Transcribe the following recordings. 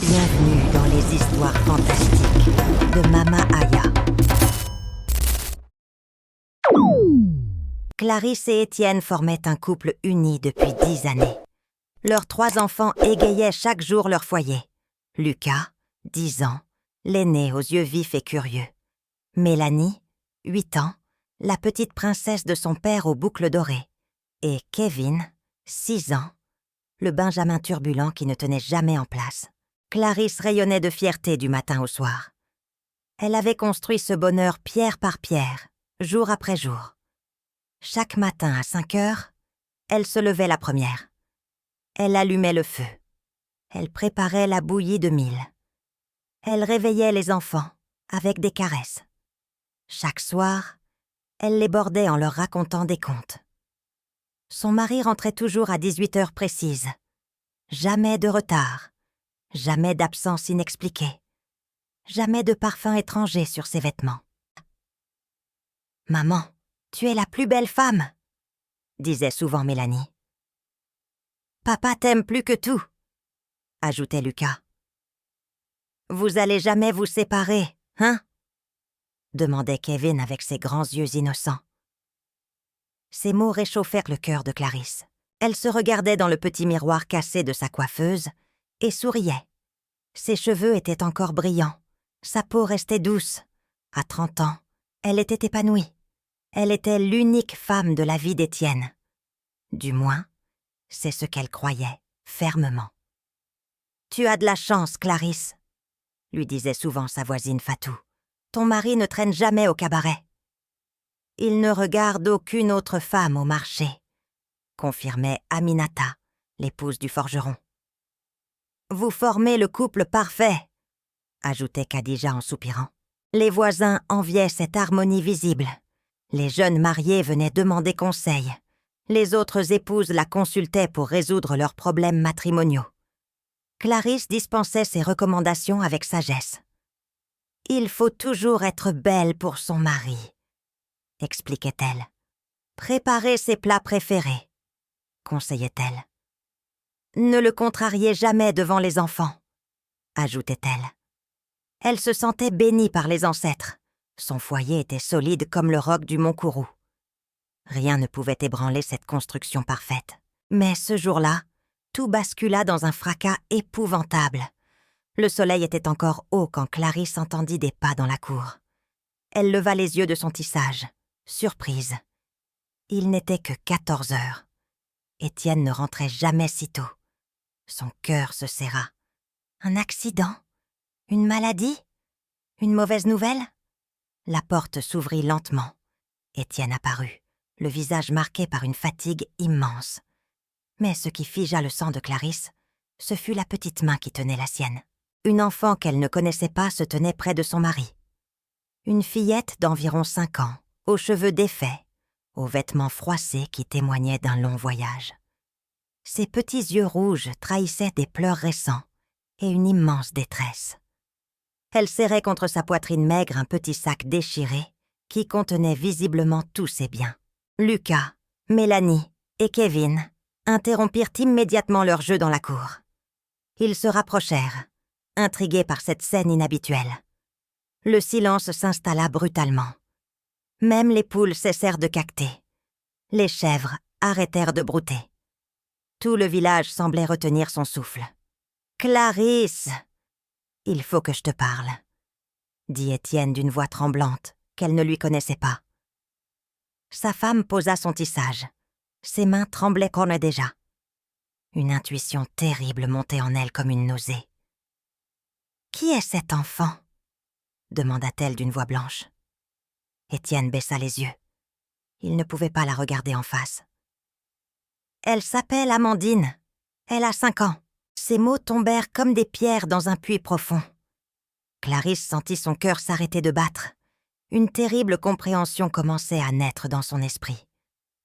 Bienvenue dans les histoires fantastiques de Mama Aya. Clarisse et Étienne formaient un couple uni depuis 10 années. Leurs 3 enfants égayaient chaque jour leur foyer. Lucas, 10 ans, l'aîné aux yeux vifs et curieux. Mélanie, 8 ans, la petite princesse de son père aux boucles dorées. Et Kevin, 6 ans, le benjamin turbulent qui ne tenait jamais en place. Clarisse rayonnait de fierté du matin au soir. Elle avait construit ce bonheur pierre par pierre, jour après jour. Chaque matin à 5 heures, elle se levait la première. Elle allumait le feu. Elle préparait la bouillie de mil. Elle réveillait les enfants avec des caresses. Chaque soir, elle les bordait en leur racontant des contes. Son mari rentrait toujours à 18 heures précises. Jamais de retard, jamais d'absence inexpliquée, jamais de parfum étranger sur ses vêtements. « Maman, tu es la plus belle femme !» disait souvent Mélanie. « Papa t'aime plus que tout !» ajoutait Lucas. « Vous allez jamais vous séparer, hein ?» demandait Kevin avec ses grands yeux innocents. Ces mots réchauffèrent le cœur de Clarisse. Elle se regardait dans le petit miroir cassé de sa coiffeuse et souriait. Ses cheveux étaient encore brillants, sa peau restait douce. À 30 ans, elle était épanouie. Elle était l'unique femme de la vie d'Étienne. Du moins, c'est ce qu'elle croyait fermement. « Tu as de la chance, Clarisse », lui disait souvent sa voisine Fatou. « Ton mari ne traîne jamais au cabaret. » « Il ne regarde aucune autre femme au marché », confirmait Aminata, l'épouse du forgeron. « Vous formez le couple parfait », ajoutait Khadija en soupirant. Les voisins enviaient cette harmonie visible. Les jeunes mariés venaient demander conseil. Les autres épouses la consultaient pour résoudre leurs problèmes matrimoniaux. Clarisse dispensait ses recommandations avec sagesse. « Il faut toujours être belle pour son mari », expliquait-elle. « Préparez ses plats préférés », conseillait-elle. « Ne le contrariez jamais devant les enfants », ajoutait-elle. Elle se sentait bénie par les ancêtres. Son foyer était solide comme le roc du mont Kourou. Rien ne pouvait ébranler cette construction parfaite. Mais ce jour-là, tout bascula dans un fracas épouvantable. Le soleil était encore haut quand Clarisse entendit des pas dans la cour. Elle leva les yeux de son tissage, surprise. Il n'était que 14 heures. Étienne ne rentrait jamais si tôt. Son cœur se serra. Un accident? Une maladie? Une mauvaise nouvelle? La porte s'ouvrit lentement. Étienne apparut, le visage marqué par une fatigue immense. Mais ce qui figea le sang de Clarisse, ce fut la petite main qui tenait la sienne. Une enfant qu'elle ne connaissait pas se tenait près de son mari. Une fillette d'environ 5 ans, aux cheveux défaits, aux vêtements froissés qui témoignaient d'un long voyage. Ses petits yeux rouges trahissaient des pleurs récents et une immense détresse. Elle serrait contre sa poitrine maigre un petit sac déchiré qui contenait visiblement tous ses biens. Lucas, Mélanie et Kevin interrompirent immédiatement leur jeu dans la cour. Ils se rapprochèrent, intrigués par cette scène inhabituelle. Le silence s'installa brutalement. Même les poules cessèrent de caqueter. Les chèvres arrêtèrent de brouter. Tout le village semblait retenir son souffle. « Clarisse, il faut que je te parle », dit Étienne d'une voix tremblante qu'elle ne lui connaissait pas. Sa femme posa son tissage. Ses mains tremblaient comme déjà. Une intuition terrible montait en elle comme une nausée. « Qui est cet enfant ?» demanda-t-elle d'une voix blanche. Étienne baissa les yeux. Il ne pouvait pas la regarder en face. « Elle s'appelle Amandine. Elle a 5 ans. » Ces mots tombèrent comme des pierres dans un puits profond. Clarisse sentit son cœur s'arrêter de battre. Une terrible compréhension commençait à naître dans son esprit.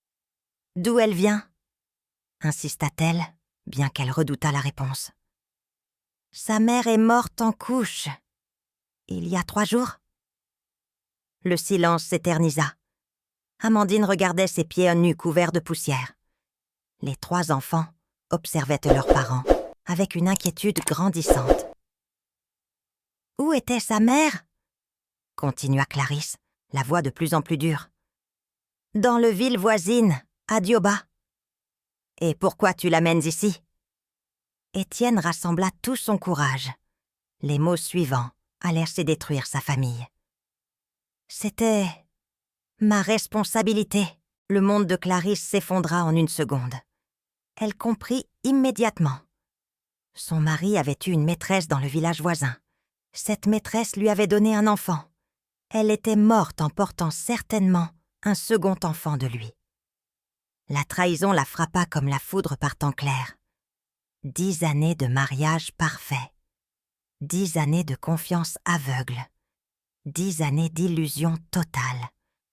« D'où elle vient ?» insista-t-elle, bien qu'elle redoutât la réponse. « Sa mère est morte en couche. Il y a 3 jours ?» Le silence s'éternisa. Amandine regardait ses pieds nus couverts de poussière. Les 3 enfants observaient leurs parents avec une inquiétude grandissante. Où était sa mère? Continua Clarisse, la voix de plus en plus dure. Dans le ville voisine, à Dioba. Et pourquoi tu l'amènes ici? Étienne rassembla tout son courage. Les mots suivants allaient laisser détruire sa famille. C'était ma responsabilité. Le monde de Clarisse s'effondra en une seconde. Elle comprit immédiatement. Son mari avait eu une maîtresse dans le village voisin. Cette maîtresse lui avait donné un enfant. Elle était morte en portant certainement un second enfant de lui. La trahison la frappa comme la foudre par temps clair. 10 années de mariage parfait. 10 années de confiance aveugle. 10 années d'illusion totale.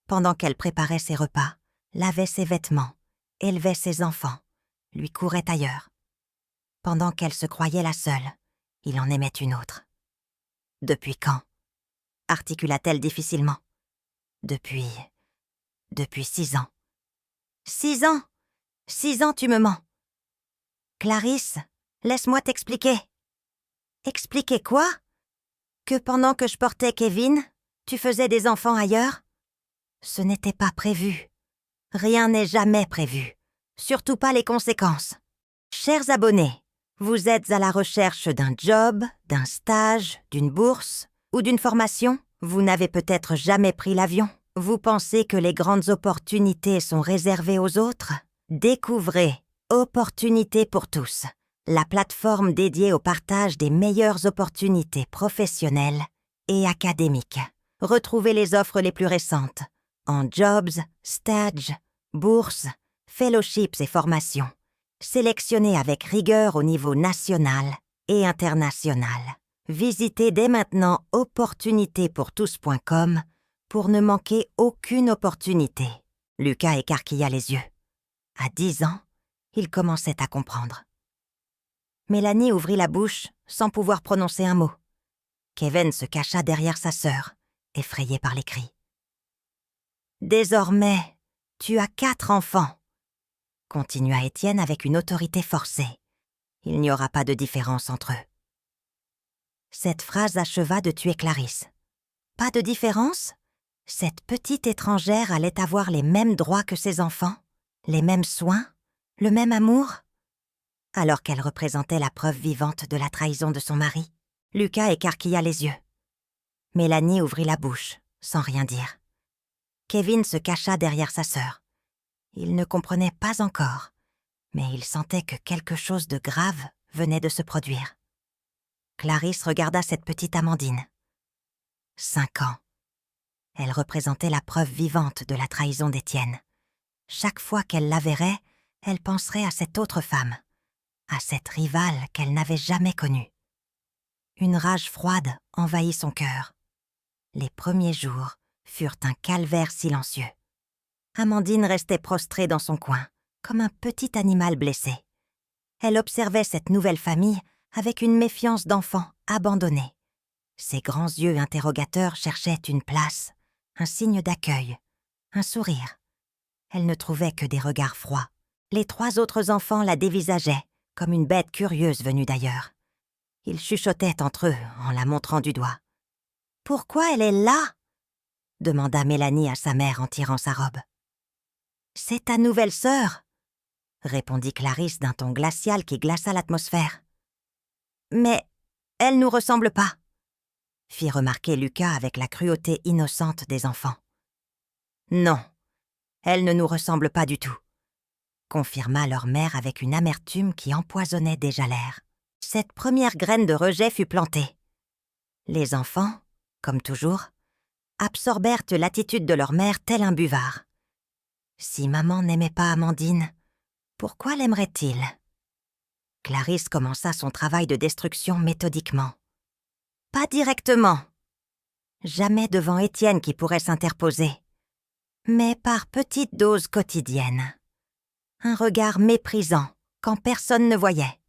Pendant qu'elle préparait ses repas, lavait ses vêtements, élevait ses enfants, lui courait ailleurs. Pendant qu'elle se croyait la seule, il en aimait une autre. Depuis quand? Articula-t-elle difficilement. Depuis 6 ans. 6 ans? 6 ans, tu me mens. Clarisse, laisse-moi t'expliquer. Expliquer quoi? Que pendant que je portais Kevin, tu faisais des enfants ailleurs? Ce n'était pas prévu. Rien n'est jamais prévu. Surtout pas les conséquences. Chers abonnés, vous êtes à la recherche d'un job, d'un stage, d'une bourse ou d'une formation? Vous n'avez peut-être jamais pris l'avion. Vous pensez que les grandes opportunités sont réservées aux autres? Découvrez Opportunités pour tous, la plateforme dédiée au partage des meilleures opportunités professionnelles et académiques. Retrouvez les offres les plus récentes en jobs, stages, bourses, fellowships et formations, sélectionnés avec rigueur au niveau national et international. Visitez dès maintenant opportunitépourtous.com pour ne manquer aucune opportunité. Lucas écarquilla les yeux. À 10 ans, il commençait à comprendre. Mélanie ouvrit la bouche sans pouvoir prononcer un mot. Kevin se cacha derrière sa sœur, effrayé par les cris. « Désormais, tu as 4 enfants, » continua Étienne avec une autorité forcée. Il n'y aura pas de différence entre eux. Cette phrase acheva de tuer Clarisse. Pas de différence? Cette petite étrangère allait avoir les mêmes droits que ses enfants, les mêmes soins, le même amour? Alors qu'elle représentait la preuve vivante de la trahison de son mari, Lucas écarquilla les yeux. Mélanie ouvrit la bouche, sans rien dire. Kevin se cacha derrière sa sœur. Il ne comprenait pas encore, mais il sentait que quelque chose de grave venait de se produire. Clarisse regarda cette petite Amandine. 5 ans. Elle représentait la preuve vivante de la trahison d'Étienne. Chaque fois qu'elle la verrait, elle penserait à cette autre femme, à cette rivale qu'elle n'avait jamais connue. Une rage froide envahit son cœur. Les premiers jours furent un calvaire silencieux. Amandine restait prostrée dans son coin, comme un petit animal blessé. Elle observait cette nouvelle famille avec une méfiance d'enfant abandonné. Ses grands yeux interrogateurs cherchaient une place, un signe d'accueil, un sourire. Elle ne trouvait que des regards froids. Les 3 autres enfants la dévisageaient, comme une bête curieuse venue d'ailleurs. Ils chuchotaient entre eux en la montrant du doigt. « Pourquoi elle est là ?» demanda Mélanie à sa mère en tirant sa robe. « C'est ta nouvelle sœur » répondit Clarisse d'un ton glacial qui glaça l'atmosphère. « Mais elle nous ressemble pas » fit remarquer Lucas avec la cruauté innocente des enfants. « Non, elle ne nous ressemble pas du tout » confirma leur mère avec une amertume qui empoisonnait déjà l'air. Cette première graine de rejet fut plantée. Les enfants, comme toujours, absorbèrent l'attitude de leur mère tel un buvard. Si maman n'aimait pas Amandine, pourquoi l'aimerait-il? Clarisse commença son travail de destruction méthodiquement. Pas directement. Jamais devant Étienne qui pourrait s'interposer. Mais par petites doses quotidiennes. Un regard méprisant quand personne ne voyait.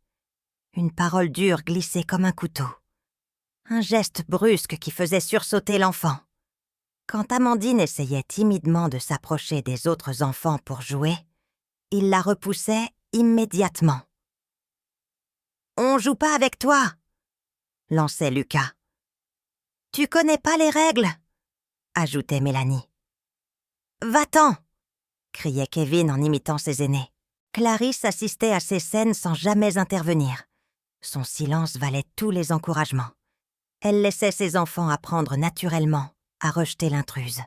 Une parole dure glissée comme un couteau. Un geste brusque qui faisait sursauter l'enfant. Quand Amandine essayait timidement de s'approcher des autres enfants pour jouer, il la repoussait immédiatement. « On joue pas avec toi !» lançait Lucas. Tu connais pas les règles, ajoutait Mélanie. Va-t'en, criait Kevin en imitant ses aînés. Clarisse assistait à ces scènes sans jamais intervenir. Son silence valait tous les encouragements. Elle laissait ses enfants apprendre naturellement à rejeter l'intruse.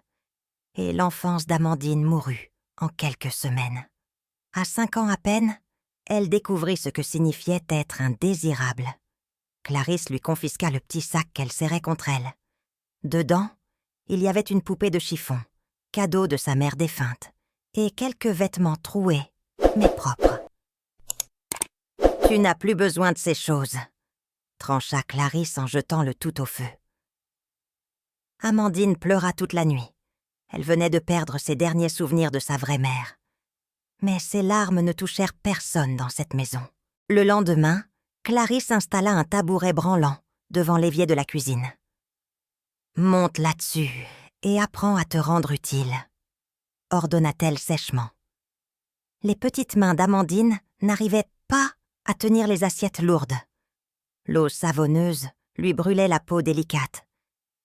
Et l'enfance d'Amandine mourut en quelques semaines. À 5 ans à peine, elle découvrit ce que signifiait être indésirable. Clarisse lui confisqua le petit sac qu'elle serrait contre elle. Dedans, il y avait une poupée de chiffon, cadeau de sa mère défunte, et quelques vêtements troués, mais propres. « Tu n'as plus besoin de ces choses », trancha Clarisse en jetant le tout au feu. Amandine pleura toute la nuit. Elle venait de perdre ses derniers souvenirs de sa vraie mère. Mais ses larmes ne touchèrent personne dans cette maison. Le lendemain, Clarisse installa un tabouret branlant devant l'évier de la cuisine. « Monte là-dessus et apprends à te rendre utile », ordonna-t-elle sèchement. Les petites mains d'Amandine n'arrivaient pas à tenir les assiettes lourdes. L'eau savonneuse lui brûlait la peau délicate,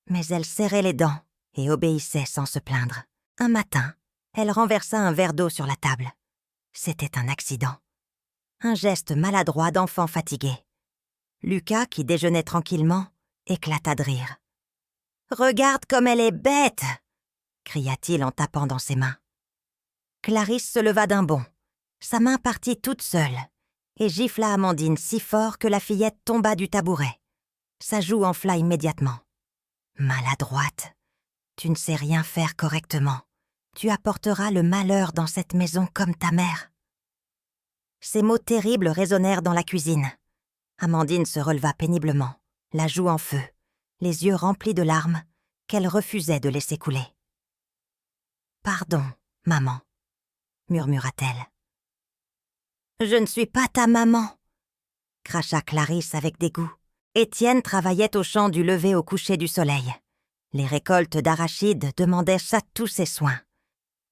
mais elle serrait les dents et obéissait sans se plaindre. Un matin, elle renversa un verre d'eau sur la table. C'était un accident. Un geste maladroit d'enfant fatigué. Lucas, qui déjeunait tranquillement, éclata de rire. « Regarde comme elle est bête !» cria-t-il en tapant dans ses mains. Clarisse se leva d'un bond. Sa main partit toute seule et gifla Amandine si fort que la fillette tomba du tabouret. Sa joue enfla immédiatement. « Maladroite, tu ne sais rien faire correctement. Tu apporteras le malheur dans cette maison comme ta mère. » Ces mots terribles résonnèrent dans la cuisine. Amandine se releva péniblement, la joue en feu, les yeux remplis de larmes qu'elle refusait de laisser couler. « Pardon, maman, » murmura-t-elle. « Je ne suis pas ta maman, » cracha Clarisse avec dégoût. Étienne travaillait au champ du lever au coucher du soleil. Les récoltes d'arachides demandaient tous ses soins.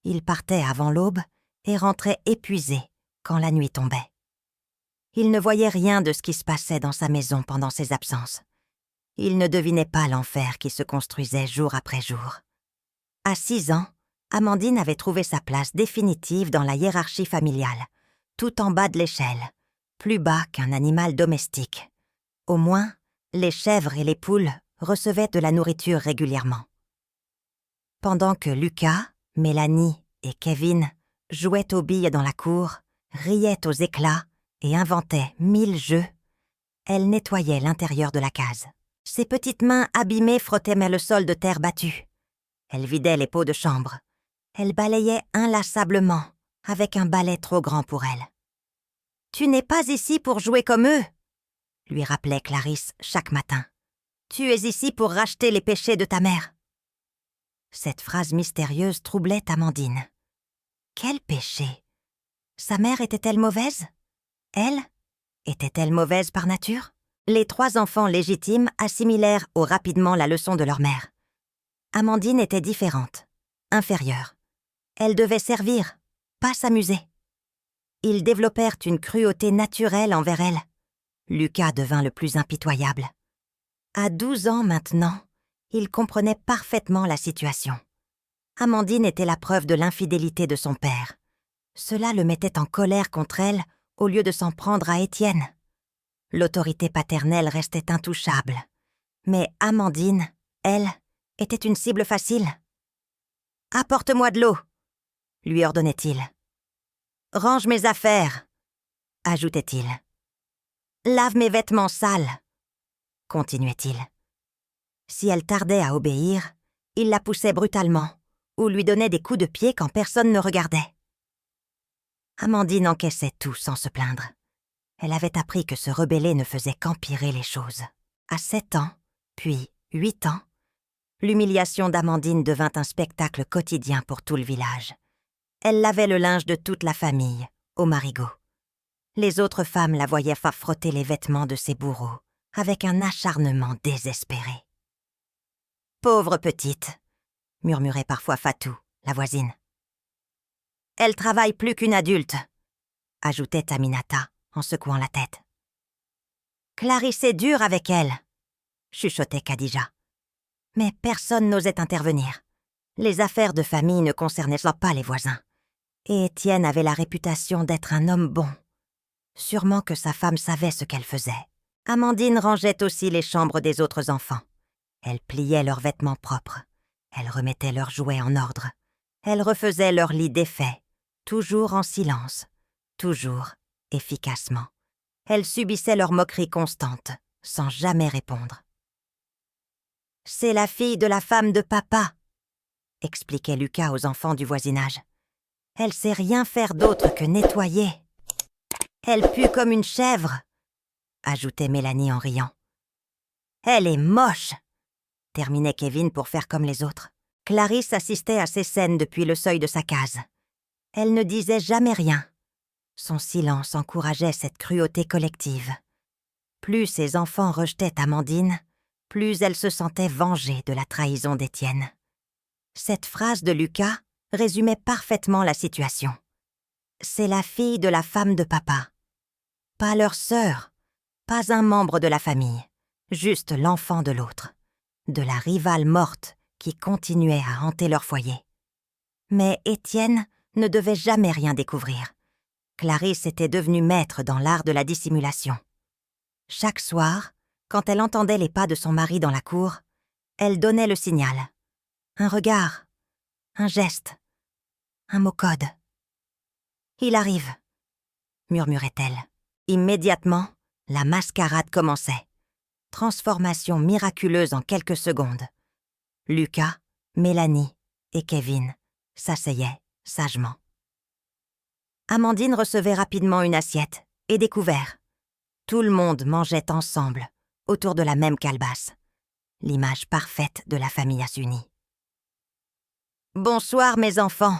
Il partait avant l'aube et rentrait épuisé quand la nuit tombait. Il ne voyait rien de ce qui se passait dans sa maison pendant ses absences. Il ne devinait pas l'enfer qui se construisait jour après jour. À 6 ans, Amandine avait trouvé sa place définitive dans la hiérarchie familiale, tout en bas de l'échelle, plus bas qu'un animal domestique. Au moins, les chèvres et les poules recevaient de la nourriture régulièrement. Pendant que Lucas, Mélanie et Kevin jouaient aux billes dans la cour, riaient aux éclats et inventaient 1000 jeux, elle nettoyait l'intérieur de la case. Ses petites mains abîmées frottaient le sol de terre battue. Elle vidait les pots de chambre. Elle balayait inlassablement, avec un balai trop grand pour elle. « Tu n'es pas ici pour jouer comme eux !» lui rappelait Clarisse chaque matin. « Tu es ici pour racheter les péchés de ta mère. » Cette phrase mystérieuse troublait Amandine. Quel péché? Sa mère était-elle mauvaise? Elle? Était-elle mauvaise par nature? Les 3 enfants légitimes assimilèrent rapidement la leçon de leur mère. Amandine était différente, inférieure. Elle devait servir, pas s'amuser. Ils développèrent une cruauté naturelle envers elle. Lucas devint le plus impitoyable. À 12 ans maintenant, il comprenait parfaitement la situation. Amandine était la preuve de l'infidélité de son père. Cela le mettait en colère contre elle au lieu de s'en prendre à Étienne. L'autorité paternelle restait intouchable. Mais Amandine, elle, était une cible facile. « Apporte-moi de l'eau !» lui ordonnait-il. « Range mes affaires !» ajoutait-il. « Lave mes vêtements sales !» continuait-il. Si elle tardait à obéir, il la poussait brutalement ou lui donnait des coups de pied quand personne ne regardait. Amandine encaissait tout sans se plaindre. Elle avait appris que se rebeller ne faisait qu'empirer les choses. À 7 ans, puis 8 ans, l'humiliation d'Amandine devint un spectacle quotidien pour tout le village. Elle lavait le linge de toute la famille, au marigot. Les autres femmes la voyaient frotter les vêtements de ses bourreaux, avec un acharnement désespéré. « Pauvre petite !» murmurait parfois Fatou, la voisine. « Elle travaille plus qu'une adulte !» ajoutait Aminata en secouant la tête. « Clarisse est dure avec elle !» chuchotait Khadija. Mais personne n'osait intervenir. Les affaires de famille ne concernaient pas les voisins. Et Étienne avait la réputation d'être un homme bon. Sûrement que sa femme savait ce qu'elle faisait. Amandine rangeait aussi les chambres des autres enfants. Elle pliait leurs vêtements propres. Elle remettait leurs jouets en ordre. Elle refaisait leur lit défait, toujours en silence, toujours efficacement. Elle subissait leurs moqueries constantes, sans jamais répondre. « C'est la fille de la femme de papa », expliquait Lucas aux enfants du voisinage. « Elle sait rien faire d'autre que nettoyer. Elle pue comme une chèvre », ajoutait Mélanie en riant. « Elle est moche », terminait Kevin pour faire comme les autres. Clarisse assistait à ces scènes depuis le seuil de sa case. Elle ne disait jamais rien. Son silence encourageait cette cruauté collective. Plus ses enfants rejetaient Amandine, plus elle se sentait vengée de la trahison d'Étienne. Cette phrase de Lucas résumait parfaitement la situation. C'est la fille de la femme de papa. Pas leur sœur, pas un membre de la famille, juste l'enfant de l'autre, de la rivale morte qui continuait à hanter leur foyer. Mais Étienne ne devait jamais rien découvrir. Clarisse était devenue maître dans l'art de la dissimulation. Chaque soir, quand elle entendait les pas de son mari dans la cour, elle donnait le signal. Un regard, un geste, un mot code. « Il arrive », murmurait-elle. Immédiatement, la mascarade commençait. Transformation miraculeuse en quelques secondes. Lucas, Mélanie et Kevin s'asseyaient sagement. Amandine recevait rapidement une assiette et des couverts. Tout le monde mangeait ensemble, autour de la même calebasse. L'image parfaite de la famille unie. « Bonsoir, mes enfants »,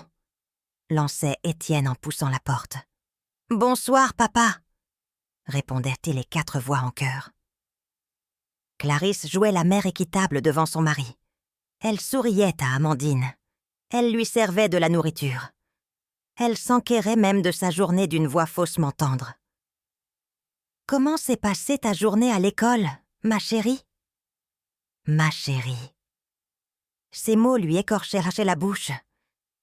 lançait Étienne en poussant la porte. « Bonsoir, papa », répondaient-ils les 4 voix en chœur. Clarisse jouait la mère équitable devant son mari. Elle souriait à Amandine. Elle lui servait de la nourriture. Elle s'enquérait même de sa journée d'une voix faussement tendre. « Comment s'est passée ta journée à l'école, ma chérie ?»« Ma chérie. » Ces mots lui écorchaient la bouche,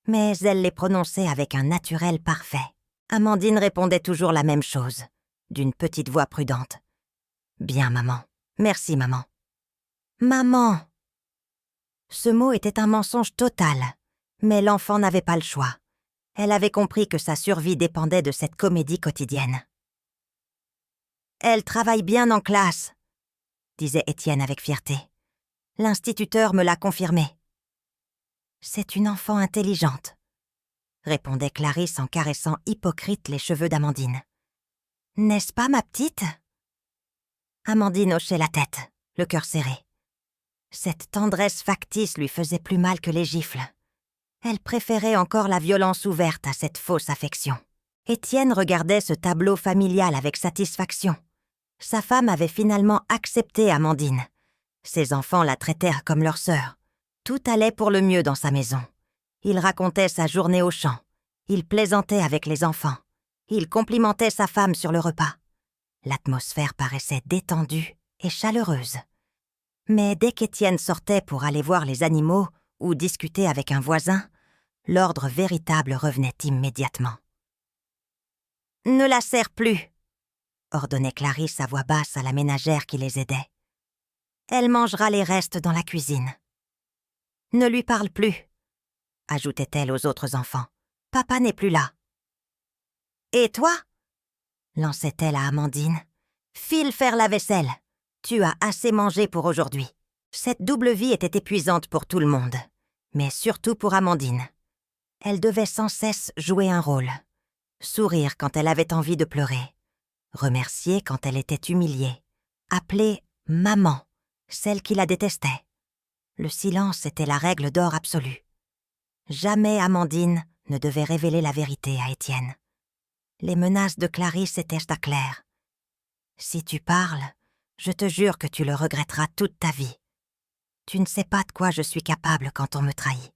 mais elle les prononçait avec un naturel parfait. Amandine répondait toujours la même chose, d'une petite voix prudente. « Bien, maman. Merci, maman. »« Maman !» Ce mot était un mensonge total, mais l'enfant n'avait pas le choix. Elle avait compris que sa survie dépendait de cette comédie quotidienne. « Elle travaille bien en classe », disait Étienne avec fierté. « L'instituteur me l'a confirmé. »« C'est une enfant intelligente », répondait Clarisse en caressant hypocrite les cheveux d'Amandine. « N'est-ce pas, ma petite ?» Amandine hochait la tête, le cœur serré. Cette tendresse factice lui faisait plus mal que les gifles. Elle préférait encore la violence ouverte à cette fausse affection. Étienne regardait ce tableau familial avec satisfaction. Sa femme avait finalement accepté Amandine. Ses enfants la traitèrent comme leur sœur. Tout allait pour le mieux dans sa maison. Il racontait sa journée au champ. Il plaisantait avec les enfants. Il complimentait sa femme sur le repas. L'atmosphère paraissait détendue et chaleureuse. Mais dès qu'Étienne sortait pour aller voir les animaux ou discuter avec un voisin, l'ordre véritable revenait immédiatement. « Ne la serre plus !» ordonnait Clarisse à voix basse à la ménagère qui les aidait. « Elle mangera les restes dans la cuisine. »« Ne lui parle plus !» ajoutait-elle aux autres enfants. « Papa n'est plus là. »« Et toi ?» lançait-elle à Amandine. « File faire la vaisselle. Tu as assez mangé pour aujourd'hui. » Cette double vie était épuisante pour tout le monde, mais surtout pour Amandine. Elle devait sans cesse jouer un rôle. Sourire quand elle avait envie de pleurer. Remercier quand elle était humiliée. Appeler « maman », celle qui la détestait. Le silence était la règle d'or absolue. Jamais Amandine ne devait révéler la vérité à Étienne. Les menaces de Clarisse étaient à clair. « Si tu parles, je te jure que tu le regretteras toute ta vie. Tu ne sais pas de quoi je suis capable quand on me trahit. »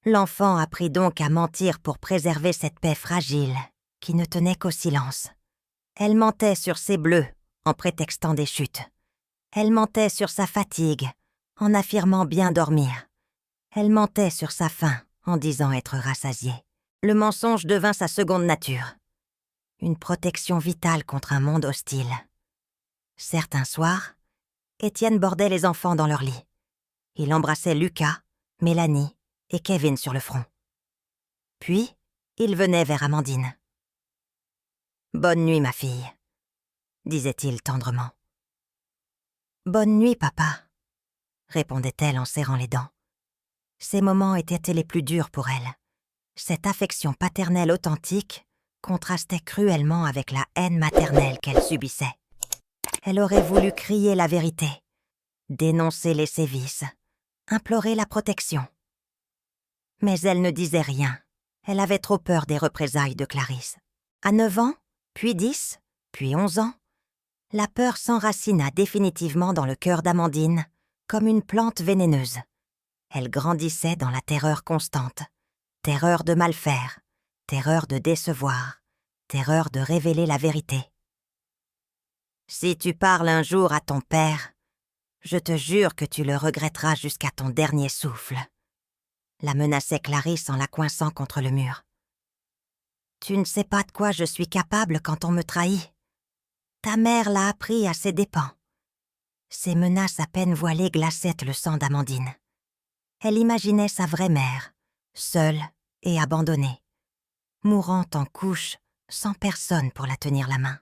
L'enfant apprit donc à mentir pour préserver cette paix fragile qui ne tenait qu'au silence. Elle mentait sur ses bleus en prétextant des chutes. Elle mentait sur sa fatigue en affirmant bien dormir. Elle mentait sur sa faim en disant être rassasiée. Le mensonge devint sa seconde nature. Une protection vitale contre un monde hostile. Certains soirs, Étienne bordait les enfants dans leur lit. Il embrassait Lucas, Mélanie et Kevin sur le front. Puis, il venait vers Amandine. « Bonne nuit, ma fille », disait-il tendrement. « Bonne nuit, papa », répondait-elle en serrant les dents. Ces moments étaient les plus durs pour elle. Cette affection paternelle authentique contrastait cruellement avec la haine maternelle qu'elle subissait. Elle aurait voulu crier la vérité, dénoncer les sévices, implorer la protection. Mais elle ne disait rien. Elle avait trop peur des représailles de Clarisse. À 9 ans, puis 10, puis 11 ans, la peur s'enracina définitivement dans le cœur d'Amandine, comme une plante vénéneuse. Elle grandissait dans la terreur constante. Terreur de mal faire, terreur de décevoir, terreur de révéler la vérité. « Si tu parles un jour à ton père, je te jure que tu le regretteras jusqu'à ton dernier souffle. » la menaçait Clarisse en la coinçant contre le mur. « Tu ne sais pas de quoi je suis capable quand on me trahit. Ta mère l'a appris à ses dépens. » Ces menaces à peine voilées glaçaient le sang d'Amandine. Elle imaginait sa vraie mère, seule et abandonnée, mourant en couche sans personne pour la tenir la main.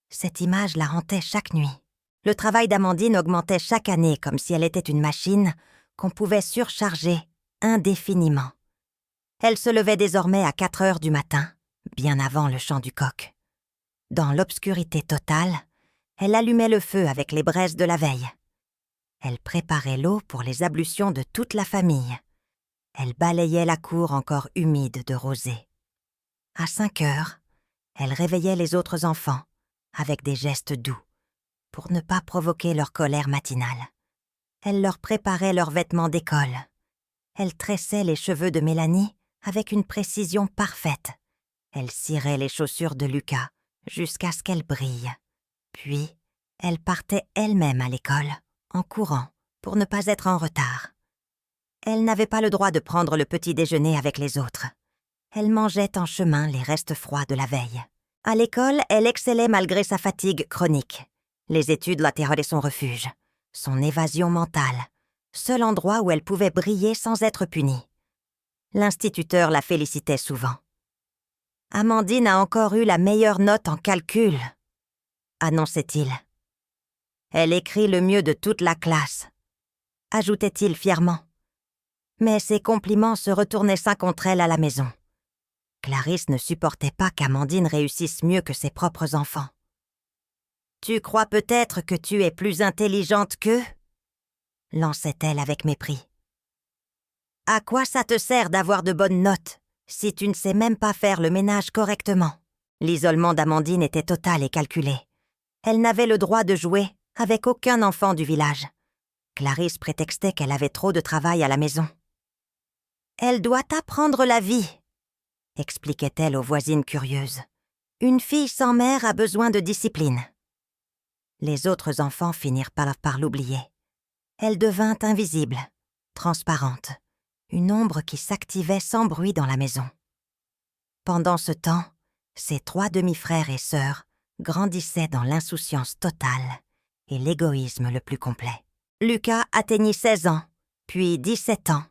Cette image la hantait chaque nuit. Le travail d'Amandine augmentait chaque année comme si elle était une machine qu'on pouvait surcharger indéfiniment. Elle se levait désormais à 4 heures du matin, bien avant le chant du coq. Dans l'obscurité totale, elle allumait le feu avec les braises de la veille. Elle préparait l'eau pour les ablutions de toute la famille. Elle balayait la cour encore humide de rosée. À 5 heures, elle réveillait les autres enfants avec des gestes doux pour ne pas provoquer leur colère matinale. Elle leur préparait leurs vêtements d'école. Elle tressait les cheveux de Mélanie avec une précision parfaite. Elle cirait les chaussures de Lucas jusqu'à ce qu'elles brillent. Puis, elle partait elle-même à l'école, en courant, pour ne pas être en retard. Elle n'avait pas le droit de prendre le petit déjeuner avec les autres. Elle mangeait en chemin les restes froids de la veille. À l'école, elle excellait malgré sa fatigue chronique. Les études l'attéraient son refuge, son évasion mentale, seul endroit où elle pouvait briller sans être punie. L'instituteur la félicitait souvent. « Amandine a encore eu la meilleure note en calcul », annonçait-il. « Elle écrit le mieux de toute la classe », ajoutait-il fièrement. Mais ses compliments se retournaient ça contre elle à la maison. Clarisse ne supportait pas qu'Amandine réussisse mieux que ses propres enfants. « Tu crois peut-être que tu es plus intelligente qu'eux ?» lançait-elle avec mépris. « À quoi ça te sert d'avoir de bonnes notes si tu ne sais même pas faire le ménage correctement ?» L'isolement d'Amandine était total et calculé. Elle n'avait le droit de jouer avec aucun enfant du village. Clarisse prétextait qu'elle avait trop de travail à la maison. « Elle doit apprendre la vie », expliquait-elle aux voisines curieuses. « Une fille sans mère a besoin de discipline. » Les autres enfants finirent par l'oublier. Elle devint invisible, transparente, une ombre qui s'activait sans bruit dans la maison. Pendant ce temps, ses 3 demi-frères et sœurs grandissaient dans l'insouciance totale et l'égoïsme le plus complet. Lucas atteignit 16 ans, puis 17 ans,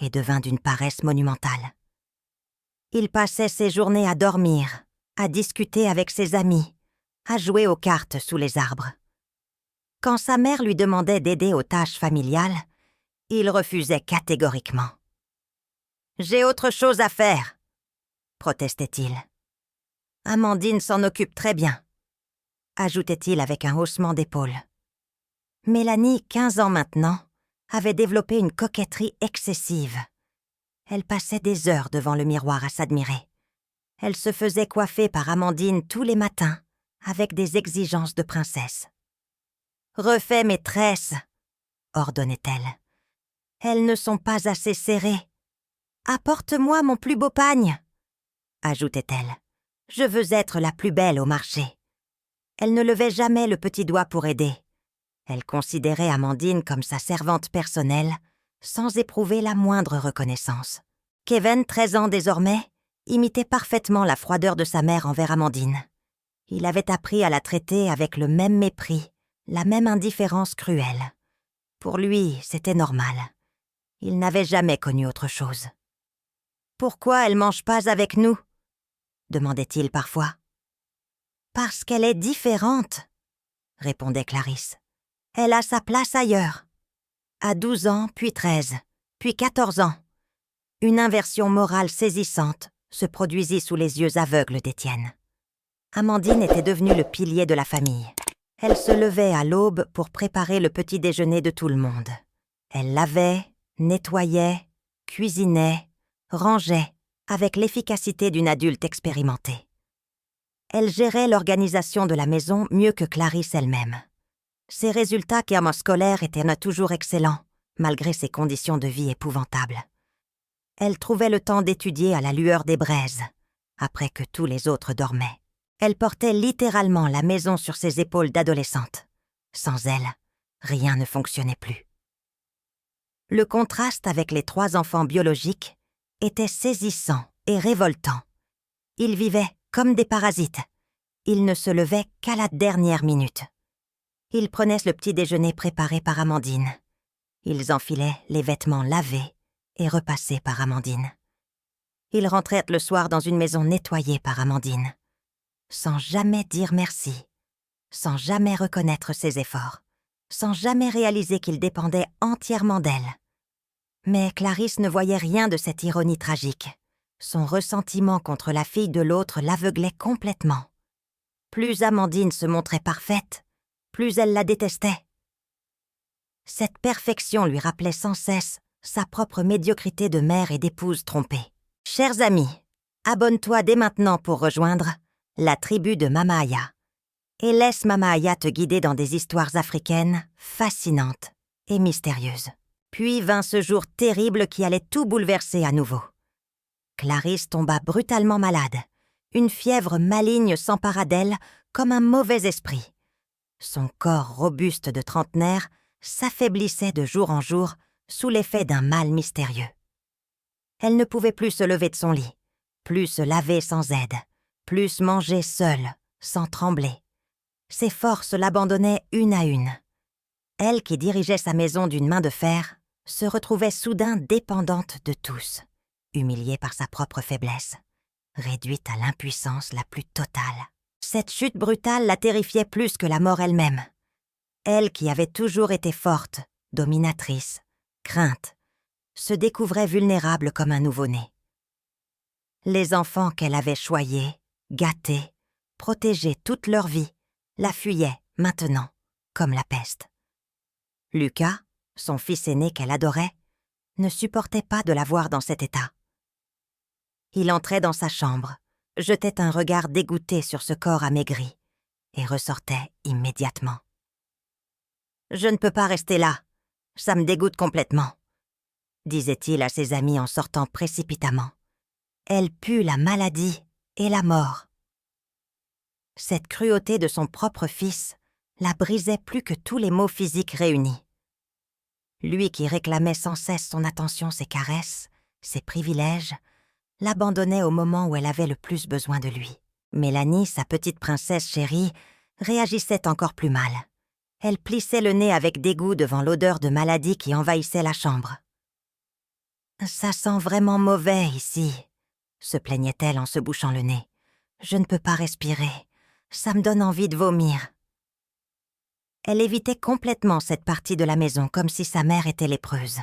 et devint d'une paresse monumentale. Il passait ses journées à dormir, à discuter avec ses amis, à jouer aux cartes sous les arbres. Quand sa mère lui demandait d'aider aux tâches familiales, il refusait catégoriquement. « J'ai autre chose à faire », protestait-il. « Amandine s'en occupe très bien », ajoutait-il avec un haussement d'épaules. Mélanie, 15 ans maintenant, avait développé une coquetterie excessive. Elle passait des heures devant le miroir à s'admirer. Elle se faisait coiffer par Amandine tous les matins, avec des exigences de princesse. « Refais mes tresses », ordonnait-elle. « Elles ne sont pas assez serrées. Apporte-moi mon plus beau pagne », ajoutait-elle. « Je veux être la plus belle au marché. » Elle ne levait jamais le petit doigt pour aider. Elle considérait Amandine comme sa servante personnelle, sans éprouver la moindre reconnaissance. Kevin, 13 ans désormais, imitait parfaitement la froideur de sa mère envers Amandine. Il avait appris à la traiter avec le même mépris, la même indifférence cruelle. Pour lui, c'était normal. Il n'avait jamais connu autre chose. « Pourquoi elle mange pas avec nous ?» demandait-il parfois. « Parce qu'elle est différente », répondait Clarisse. « Elle a sa place ailleurs. » À 12 ans, puis 13, puis 14 ans. Une inversion morale saisissante se produisit sous les yeux aveugles d'Étienne. Amandine était devenue le pilier de la famille. Elle se levait à l'aube pour préparer le petit déjeuner de tout le monde. Elle lavait, nettoyait, cuisinait, rangeait, avec l'efficacité d'une adulte expérimentée. Elle gérait l'organisation de la maison mieux que Clarisse elle-même. Ses résultats scolaires étaient toujours excellents, malgré ses conditions de vie épouvantables. Elle trouvait le temps d'étudier à la lueur des braises, après que tous les autres dormaient. Elle portait littéralement la maison sur ses épaules d'adolescente. Sans elle, rien ne fonctionnait plus. Le contraste avec les 3 enfants biologiques était saisissant et révoltant. Ils vivaient comme des parasites. Ils ne se levaient qu'à la dernière minute. Ils prenaient le petit déjeuner préparé par Amandine. Ils enfilaient les vêtements lavés et repassés par Amandine. Ils rentraient le soir dans une maison nettoyée par Amandine, sans jamais dire merci, sans jamais reconnaître ses efforts, sans jamais réaliser qu'ils dépendaient entièrement d'elle. Mais Clarisse ne voyait rien de cette ironie tragique. Son ressentiment contre la fille de l'autre l'aveuglait complètement. Plus Amandine se montrait parfaite, plus elle la détestait. Cette perfection lui rappelait sans cesse sa propre médiocrité de mère et d'épouse trompée. Chers amis, abonne-toi dès maintenant pour rejoindre la tribu de Mama Aya et laisse Mama Aya te guider dans des histoires africaines fascinantes et mystérieuses. Puis vint ce jour terrible qui allait tout bouleverser à nouveau. Clarisse tomba brutalement malade. Une fièvre maligne s'empara d'elle comme un mauvais esprit. Son corps robuste de trentenaire s'affaiblissait de jour en jour sous l'effet d'un mal mystérieux. Elle ne pouvait plus se lever de son lit, plus se laver sans aide, plus manger seule, sans trembler. Ses forces l'abandonnaient une à une. Elle, qui dirigeait sa maison d'une main de fer, se retrouvait soudain dépendante de tous, humiliée par sa propre faiblesse, réduite à l'impuissance la plus totale. Cette chute brutale la terrifiait plus que la mort elle-même. Elle, qui avait toujours été forte, dominatrice, crainte, se découvrait vulnérable comme un nouveau-né. Les enfants qu'elle avait choyés, gâtés, protégés toute leur vie, la fuyaient maintenant, comme la peste. Lucas, son fils aîné qu'elle adorait, ne supportait pas de la voir dans cet état. Il entrait dans sa chambre, jetait un regard dégoûté sur ce corps amaigri et ressortait immédiatement. « Je ne peux pas rester là, ça me dégoûte complètement », disait-il à ses amis en sortant précipitamment. « Elle pue la maladie et la mort. » Cette cruauté de son propre fils la brisait plus que tous les maux physiques réunis. Lui qui réclamait sans cesse son attention, ses caresses, ses privilèges, l'abandonnait au moment où elle avait le plus besoin de lui. Mélanie, sa petite princesse chérie, réagissait encore plus mal. Elle plissait le nez avec dégoût devant l'odeur de maladie qui envahissait la chambre. « Ça sent vraiment mauvais ici », se plaignait-elle en se bouchant le nez. « Je ne peux pas respirer. Ça me donne envie de vomir. » Elle évitait complètement cette partie de la maison comme si sa mère était lépreuse.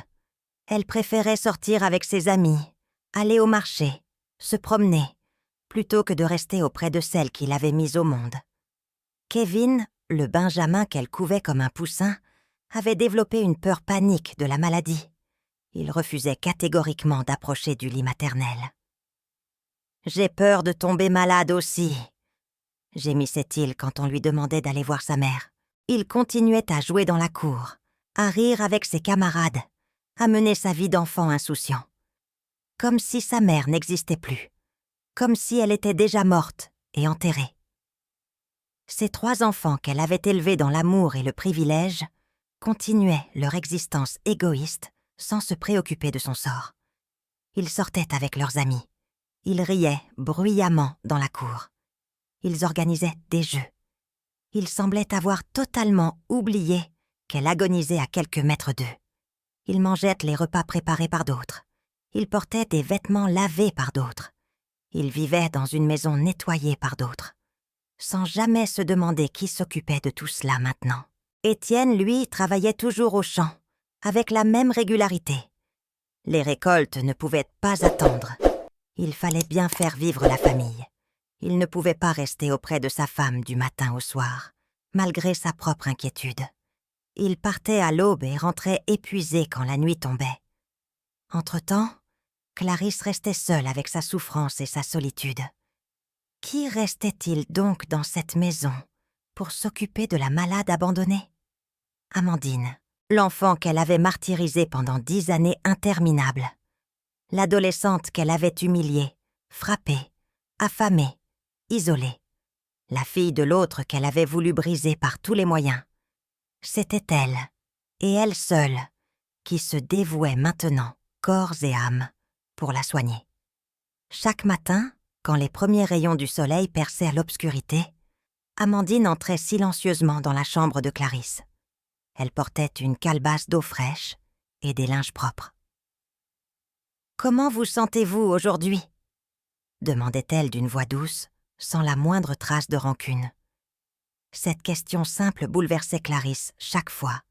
Elle préférait sortir avec ses amis, aller au marché, se promener, plutôt que de rester auprès de celle qui l'avait mise au monde. Kevin, le benjamin qu'elle couvait comme un poussin, avait développé une peur panique de la maladie. Il refusait catégoriquement d'approcher du lit maternel. « J'ai peur de tomber malade aussi », gémissait-il quand on lui demandait d'aller voir sa mère. Il continuait à jouer dans la cour, à rire avec ses camarades, à mener sa vie d'enfant insouciant. Comme si sa mère n'existait plus, comme si elle était déjà morte et enterrée. Ces 3 enfants qu'elle avait élevés dans l'amour et le privilège continuaient leur existence égoïste sans se préoccuper de son sort. Ils sortaient avec leurs amis. Ils riaient bruyamment dans la cour. Ils organisaient des jeux. Ils semblaient avoir totalement oublié qu'elle agonisait à quelques mètres d'eux. Ils mangeaient les repas préparés par d'autres. Ils portaient des vêtements lavés par d'autres. Ils vivaient dans une maison nettoyée par d'autres, sans jamais se demander qui s'occupait de tout cela maintenant. Étienne, lui, travaillait toujours au champ, avec la même régularité. Les récoltes ne pouvaient pas attendre. Il fallait bien faire vivre la famille. Il ne pouvait pas rester auprès de sa femme du matin au soir, malgré sa propre inquiétude. Il partait à l'aube et rentrait épuisé quand la nuit tombait. Entre-temps, Clarisse restait seule avec sa souffrance et sa solitude. Qui restait-il donc dans cette maison pour s'occuper de la malade abandonnée? Amandine, l'enfant qu'elle avait martyrisé pendant 10 années interminables. L'adolescente qu'elle avait humiliée, frappée, affamée, isolée. La fille de l'autre qu'elle avait voulu briser par tous les moyens. C'était elle, et elle seule, qui se dévouait maintenant, corps et âme, pour la soigner. Chaque matin, quand les premiers rayons du soleil perçaient l'obscurité, Amandine entrait silencieusement dans la chambre de Clarisse. Elle portait une calebasse d'eau fraîche et des linges propres. « Comment vous sentez-vous aujourd'hui » demandait-elle d'une voix douce, sans la moindre trace de rancune. Cette question simple bouleversait Clarisse chaque fois.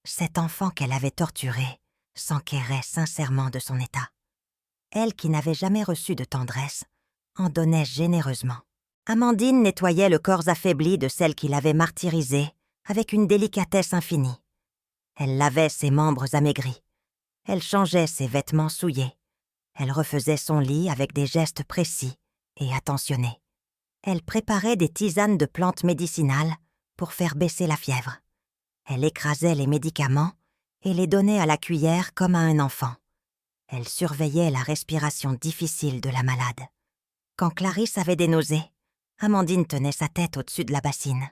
Cet enfant qu'elle avait torturé s'enquérait sincèrement de son état. Elle, qui n'avait jamais reçu de tendresse, en donnait généreusement. Amandine nettoyait le corps affaibli de celle qui l'avait martyrisée avec une délicatesse infinie. Elle lavait ses membres amaigris. Elle changeait ses vêtements souillés. Elle refaisait son lit avec des gestes précis et attentionnés. Elle préparait des tisanes de plantes médicinales pour faire baisser la fièvre. Elle écrasait les médicaments et les donnait à la cuillère comme à un enfant. Elle surveillait la respiration difficile de la malade. Quand Clarisse avait des nausées, Amandine tenait sa tête au-dessus de la bassine.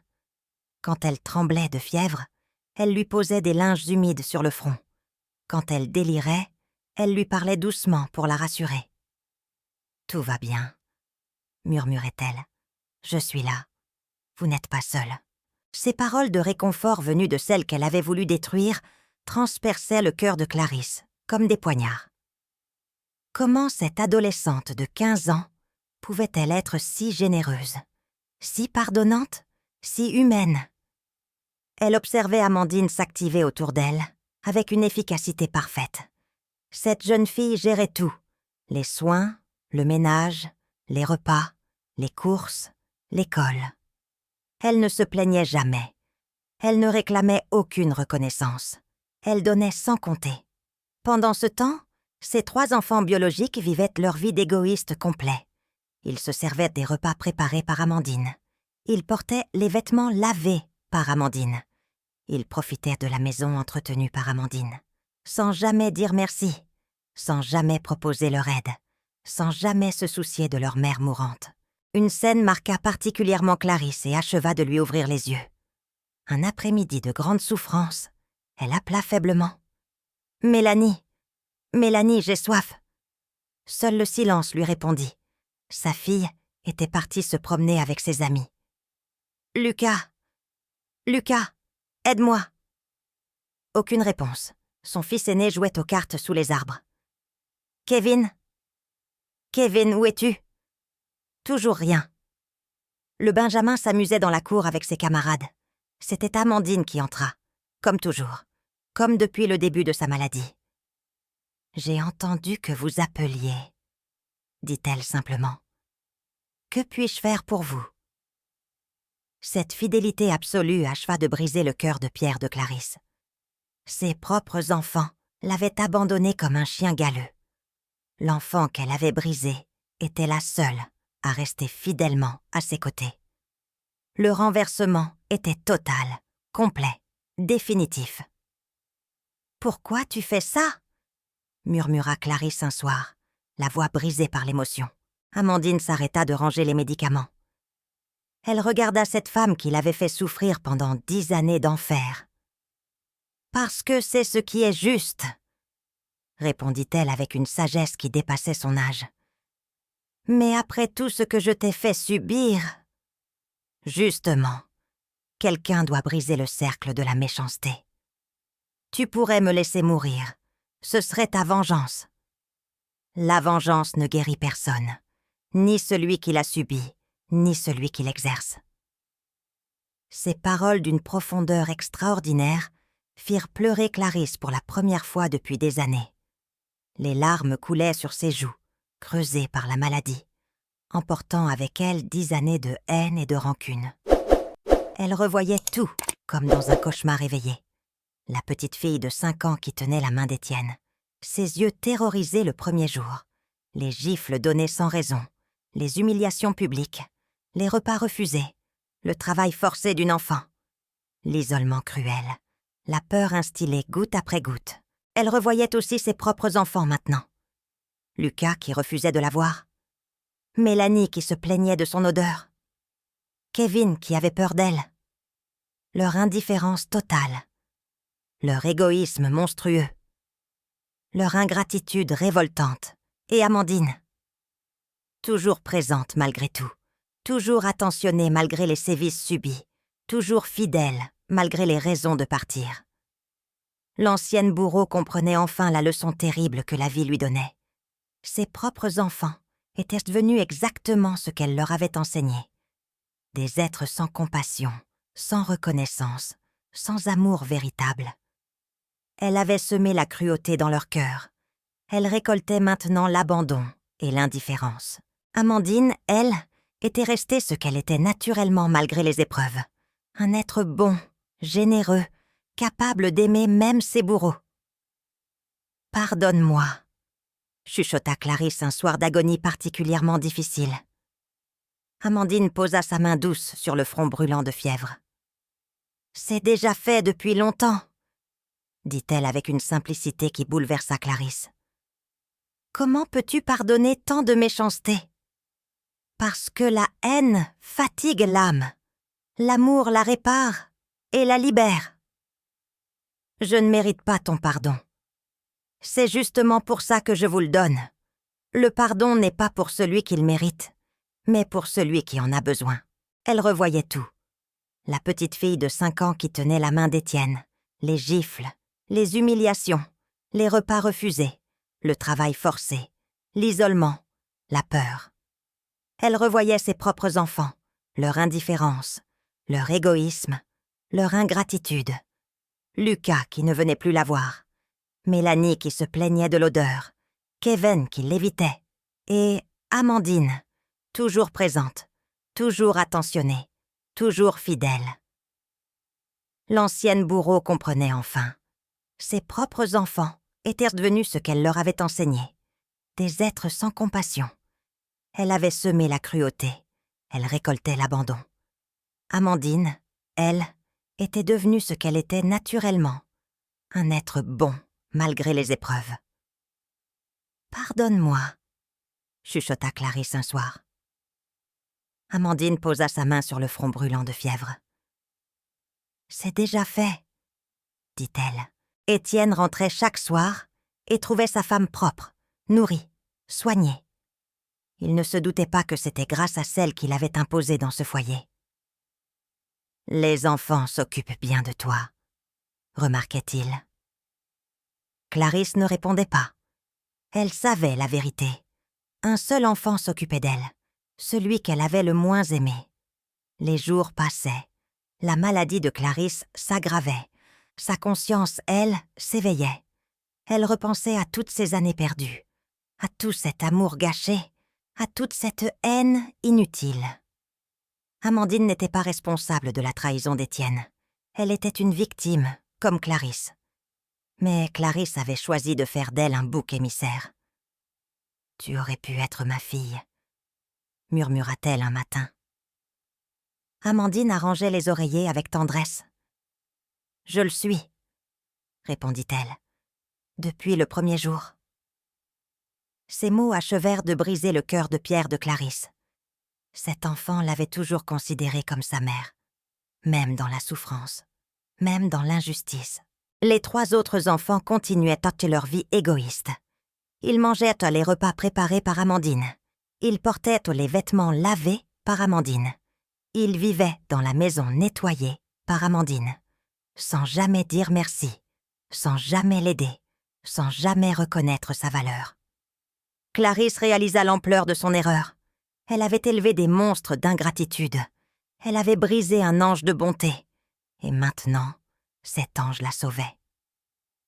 Quand elle tremblait de fièvre, elle lui posait des linges humides sur le front. Quand elle délirait, elle lui parlait doucement pour la rassurer. « Tout va bien, » murmurait-elle. « Je suis là. Vous n'êtes pas seule. » Ces paroles de réconfort venues de celle qu'elle avait voulu détruire transperçaient le cœur de Clarisse, comme des poignards. Comment cette adolescente de 15 ans pouvait-elle être si généreuse, si pardonnante, si humaine? Elle observait Amandine s'activer autour d'elle, avec une efficacité parfaite. Cette jeune fille gérait tout, les soins, le ménage, les repas, les courses, l'école. Elle ne se plaignait jamais. Elle ne réclamait aucune reconnaissance. Elle donnait sans compter. Pendant ce temps, ses 3 enfants biologiques vivaient leur vie d'égoïste complet. Ils se servaient des repas préparés par Amandine. Ils portaient les vêtements lavés par Amandine. Ils profitaient de la maison entretenue par Amandine, sans jamais dire merci, sans jamais proposer leur aide, sans jamais se soucier de leur mère mourante. Une scène marqua particulièrement Clarisse et acheva de lui ouvrir les yeux. Un après-midi de grande souffrance, elle appela faiblement. « Mélanie, Mélanie, j'ai soif !» Seul le silence lui répondit. Sa fille était partie se promener avec ses amis. « Lucas, Lucas, aide-moi !» Aucune réponse. Son fils aîné jouait aux cartes sous les arbres. « Kevin, Kevin, où es-tu » Toujours rien. Le Benjamin s'amusait dans la cour avec ses camarades. C'était Amandine qui entra, comme toujours, comme depuis le début de sa maladie. « J'ai entendu que vous appeliez, » dit-elle simplement. « Que puis-je faire pour vous ?» Cette fidélité absolue acheva de briser le cœur de Pierre de Clarisse. Ses propres enfants l'avaient abandonnée comme un chien galeux. L'enfant qu'elle avait brisé était la seule à rester fidèlement à ses côtés. Le renversement était total, complet, définitif. « Pourquoi tu fais ça ?» murmura Clarisse un soir, la voix brisée par l'émotion. Amandine s'arrêta de ranger les médicaments. Elle regarda cette femme qui l'avait fait souffrir pendant 10 années d'enfer. Parce que c'est ce qui est juste, répondit-elle avec une sagesse qui dépassait son âge. Mais après tout ce que je t'ai fait subir... Justement, quelqu'un doit briser le cercle de la méchanceté. Tu pourrais me laisser mourir, ce serait ta vengeance. La vengeance ne guérit personne, ni celui qui l'a subie, ni celui qui l'exerce. Ces paroles d'une profondeur extraordinaire firent pleurer Clarisse pour la première fois depuis des années. Les larmes coulaient sur ses joues, creusées par la maladie, emportant avec elle 10 années de haine et de rancune. Elle revoyait tout comme dans un cauchemar éveillé. La petite fille de 5 ans qui tenait la main d'Étienne, ses yeux terrorisés le premier jour, les gifles données sans raison, les humiliations publiques, les repas refusés, le travail forcé d'une enfant, l'isolement cruel, la peur instillée goutte après goutte. Elle revoyait aussi ses propres enfants maintenant. Lucas qui refusait de la voir, Mélanie qui se plaignait de son odeur, Kevin qui avait peur d'elle. Leur indifférence totale, leur égoïsme monstrueux, leur ingratitude révoltante, et Amandine. Toujours présente malgré tout, toujours attentionnée malgré les sévices subis, toujours fidèle malgré les raisons de partir. L'ancienne bourreau comprenait enfin la leçon terrible que la vie lui donnait. Ses propres enfants étaient devenus exactement ce qu'elle leur avait enseigné. Des êtres sans compassion, sans reconnaissance, sans amour véritable. Elle avait semé la cruauté dans leur cœur. Elle récoltait maintenant l'abandon et l'indifférence. Amandine, elle, était restée ce qu'elle était naturellement malgré les épreuves. Un être bon, généreux, capable d'aimer même ses bourreaux. « Pardonne-moi », chuchota Clarisse un soir d'agonie particulièrement difficile. Amandine posa sa main douce sur le front brûlant de fièvre. « C'est déjà fait depuis longtemps, » dit-elle avec une simplicité qui bouleversa Clarisse. « Comment peux-tu pardonner tant de méchanceté ? Parce que la haine fatigue l'âme, l'amour la répare et la libère. Je ne mérite pas ton pardon. C'est justement pour ça que je vous le donne. Le pardon n'est pas pour celui qui le mérite, mais pour celui qui en a besoin. » Elle revoyait tout. La petite fille de 5 ans qui tenait la main d'Étienne, les gifles, les humiliations, les repas refusés, le travail forcé, l'isolement, la peur. Elle revoyait ses propres enfants, leur indifférence, leur égoïsme, leur ingratitude. Lucas qui ne venait plus la voir, Mélanie qui se plaignait de l'odeur, Kevin qui l'évitait, et Amandine, toujours présente, toujours attentionnée, toujours fidèle. L'ancienne bourreau comprenait enfin. Ses propres enfants étaient devenus ce qu'elle leur avait enseigné, des êtres sans compassion. Elle avait semé la cruauté, elle récoltait l'abandon. Amandine, elle, était devenue ce qu'elle était naturellement, un être bon malgré les épreuves. « Pardonne-moi », chuchota Clarisse un soir. Amandine posa sa main sur le front brûlant de fièvre. « C'est déjà fait, » dit-elle. Étienne rentrait chaque soir et trouvait sa femme propre, nourrie, soignée. Il ne se doutait pas que c'était grâce à celle qu'il avait imposée dans ce foyer. « Les enfants s'occupent bien de toi, » remarquait-il. Clarisse ne répondait pas. Elle savait la vérité. Un seul enfant s'occupait d'elle, celui qu'elle avait le moins aimé. Les jours passaient. La maladie de Clarisse s'aggravait. Sa conscience, elle, s'éveillait. Elle repensait à toutes ces années perdues, à tout cet amour gâché, à toute cette haine inutile. Amandine n'était pas responsable de la trahison d'Étienne. Elle était une victime, comme Clarisse. Mais Clarisse avait choisi de faire d'elle un bouc émissaire. « Tu aurais pu être ma fille », murmura-t-elle un matin. Amandine arrangeait les oreillers avec tendresse. « Je le suis », répondit-elle, « depuis le premier jour. » Ces mots achevèrent de briser le cœur de pierre de Clarisse. Cet enfant l'avait toujours considérée comme sa mère, même dans la souffrance, même dans l'injustice. Les 3 autres enfants continuaient leur vie égoïste. Ils mangeaient les repas préparés par Amandine. Ils portaient les vêtements lavés par Amandine. Ils vivaient dans la maison nettoyée par Amandine, sans jamais dire merci, sans jamais l'aider, sans jamais reconnaître sa valeur. Clarisse réalisa l'ampleur de son erreur. Elle avait élevé des monstres d'ingratitude. Elle avait brisé un ange de bonté. Et maintenant, cet ange la sauvait.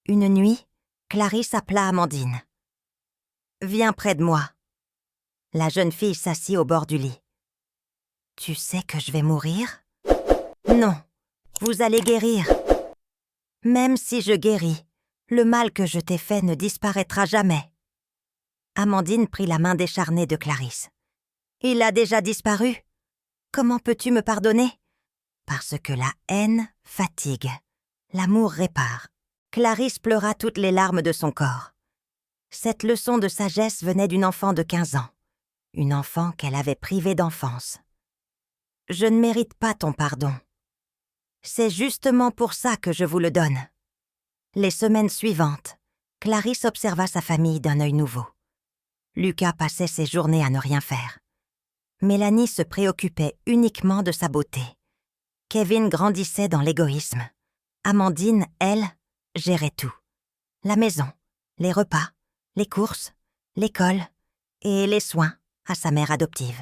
Une nuit, Clarisse appela Amandine. « Viens près de moi. » La jeune fille s'assit au bord du lit. « Tu sais que je vais mourir ? » ?»« Non, vous allez guérir. Même si je guéris, le mal que je t'ai fait ne disparaîtra jamais. » Amandine prit la main décharnée de Clarisse. « Il a déjà disparu. Comment peux-tu me pardonner ? Parce que la haine fatigue, l'amour répare. » Clarisse pleura toutes les larmes de son corps. Cette leçon de sagesse venait d'une enfant de 15 ans, une enfant qu'elle avait privée d'enfance. « Je ne mérite pas ton pardon. C'est justement pour ça que je vous le donne. » Les semaines suivantes, Clarisse observa sa famille d'un œil nouveau. Lucas passait ses journées à ne rien faire. Mélanie se préoccupait uniquement de sa beauté. Kevin grandissait dans l'égoïsme. Amandine, elle, gérait tout. La maison, les repas, les courses, l'école et les soins à sa mère adoptive.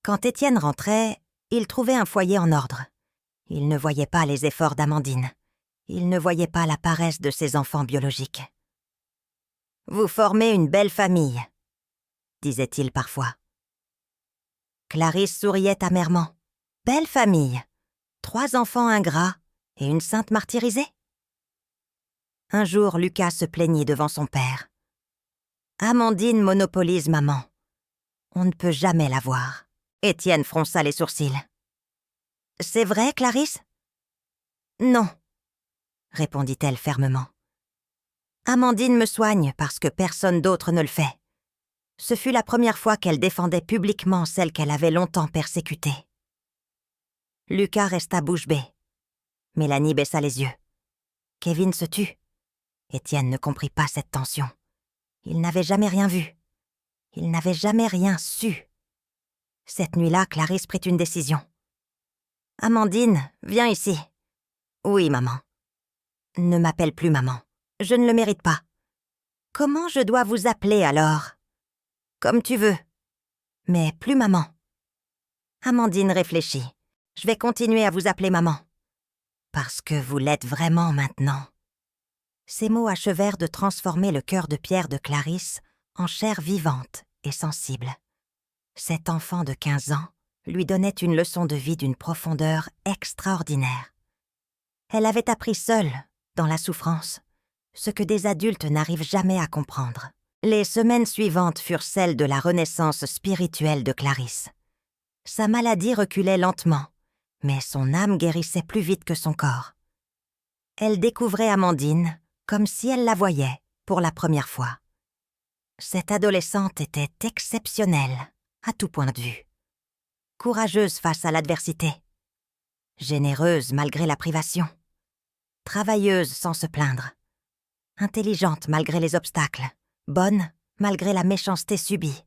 Quand Étienne rentrait, il trouvait un foyer en ordre. Il ne voyait pas les efforts d'Amandine. Il ne voyait pas la paresse de ses enfants biologiques. « Vous formez une belle famille », disait-il parfois. Clarisse souriait amèrement. « Belle famille. 3 enfants ingrats et une sainte martyrisée ?» Un jour, Lucas se plaignit devant son père. « Amandine monopolise maman. On ne peut jamais la voir. » Étienne fronça les sourcils. « C'est vrai, Clarisse ? » ?»« Non, » répondit-elle fermement. « Amandine me soigne parce que personne d'autre ne le fait. Ce fut la première fois qu'elle défendait publiquement celle qu'elle avait longtemps persécutée. » Lucas resta bouche bée. Mélanie baissa les yeux. Kevin se tut. Étienne ne comprit pas cette tension. Il n'avait jamais rien vu. Il n'avait jamais rien su. Cette nuit-là, Clarisse prit une décision. « Amandine, viens ici. »« Oui, maman. »« Ne m'appelle plus maman. Je ne le mérite pas. »« Comment je dois vous appeler alors ? » ?»« Comme tu veux. Mais plus maman. » Amandine réfléchit. « Je vais continuer à vous appeler maman. Parce que vous l'êtes vraiment maintenant. » Ces mots achevèrent de transformer le cœur de pierre de Clarisse en chair vivante et sensible. Cet enfant de 15 ans lui donnait une leçon de vie d'une profondeur extraordinaire. Elle avait appris seule, dans la souffrance, ce que des adultes n'arrivent jamais à comprendre. Les semaines suivantes furent celles de la renaissance spirituelle de Clarisse. Sa maladie reculait lentement, mais son âme guérissait plus vite que son corps. Elle découvrait Amandine comme si elle la voyait pour la première fois. Cette adolescente était exceptionnelle, à tout point de vue. Courageuse face à l'adversité. Généreuse malgré la privation. Travailleuse sans se plaindre. Intelligente malgré les obstacles. Bonne malgré la méchanceté subie.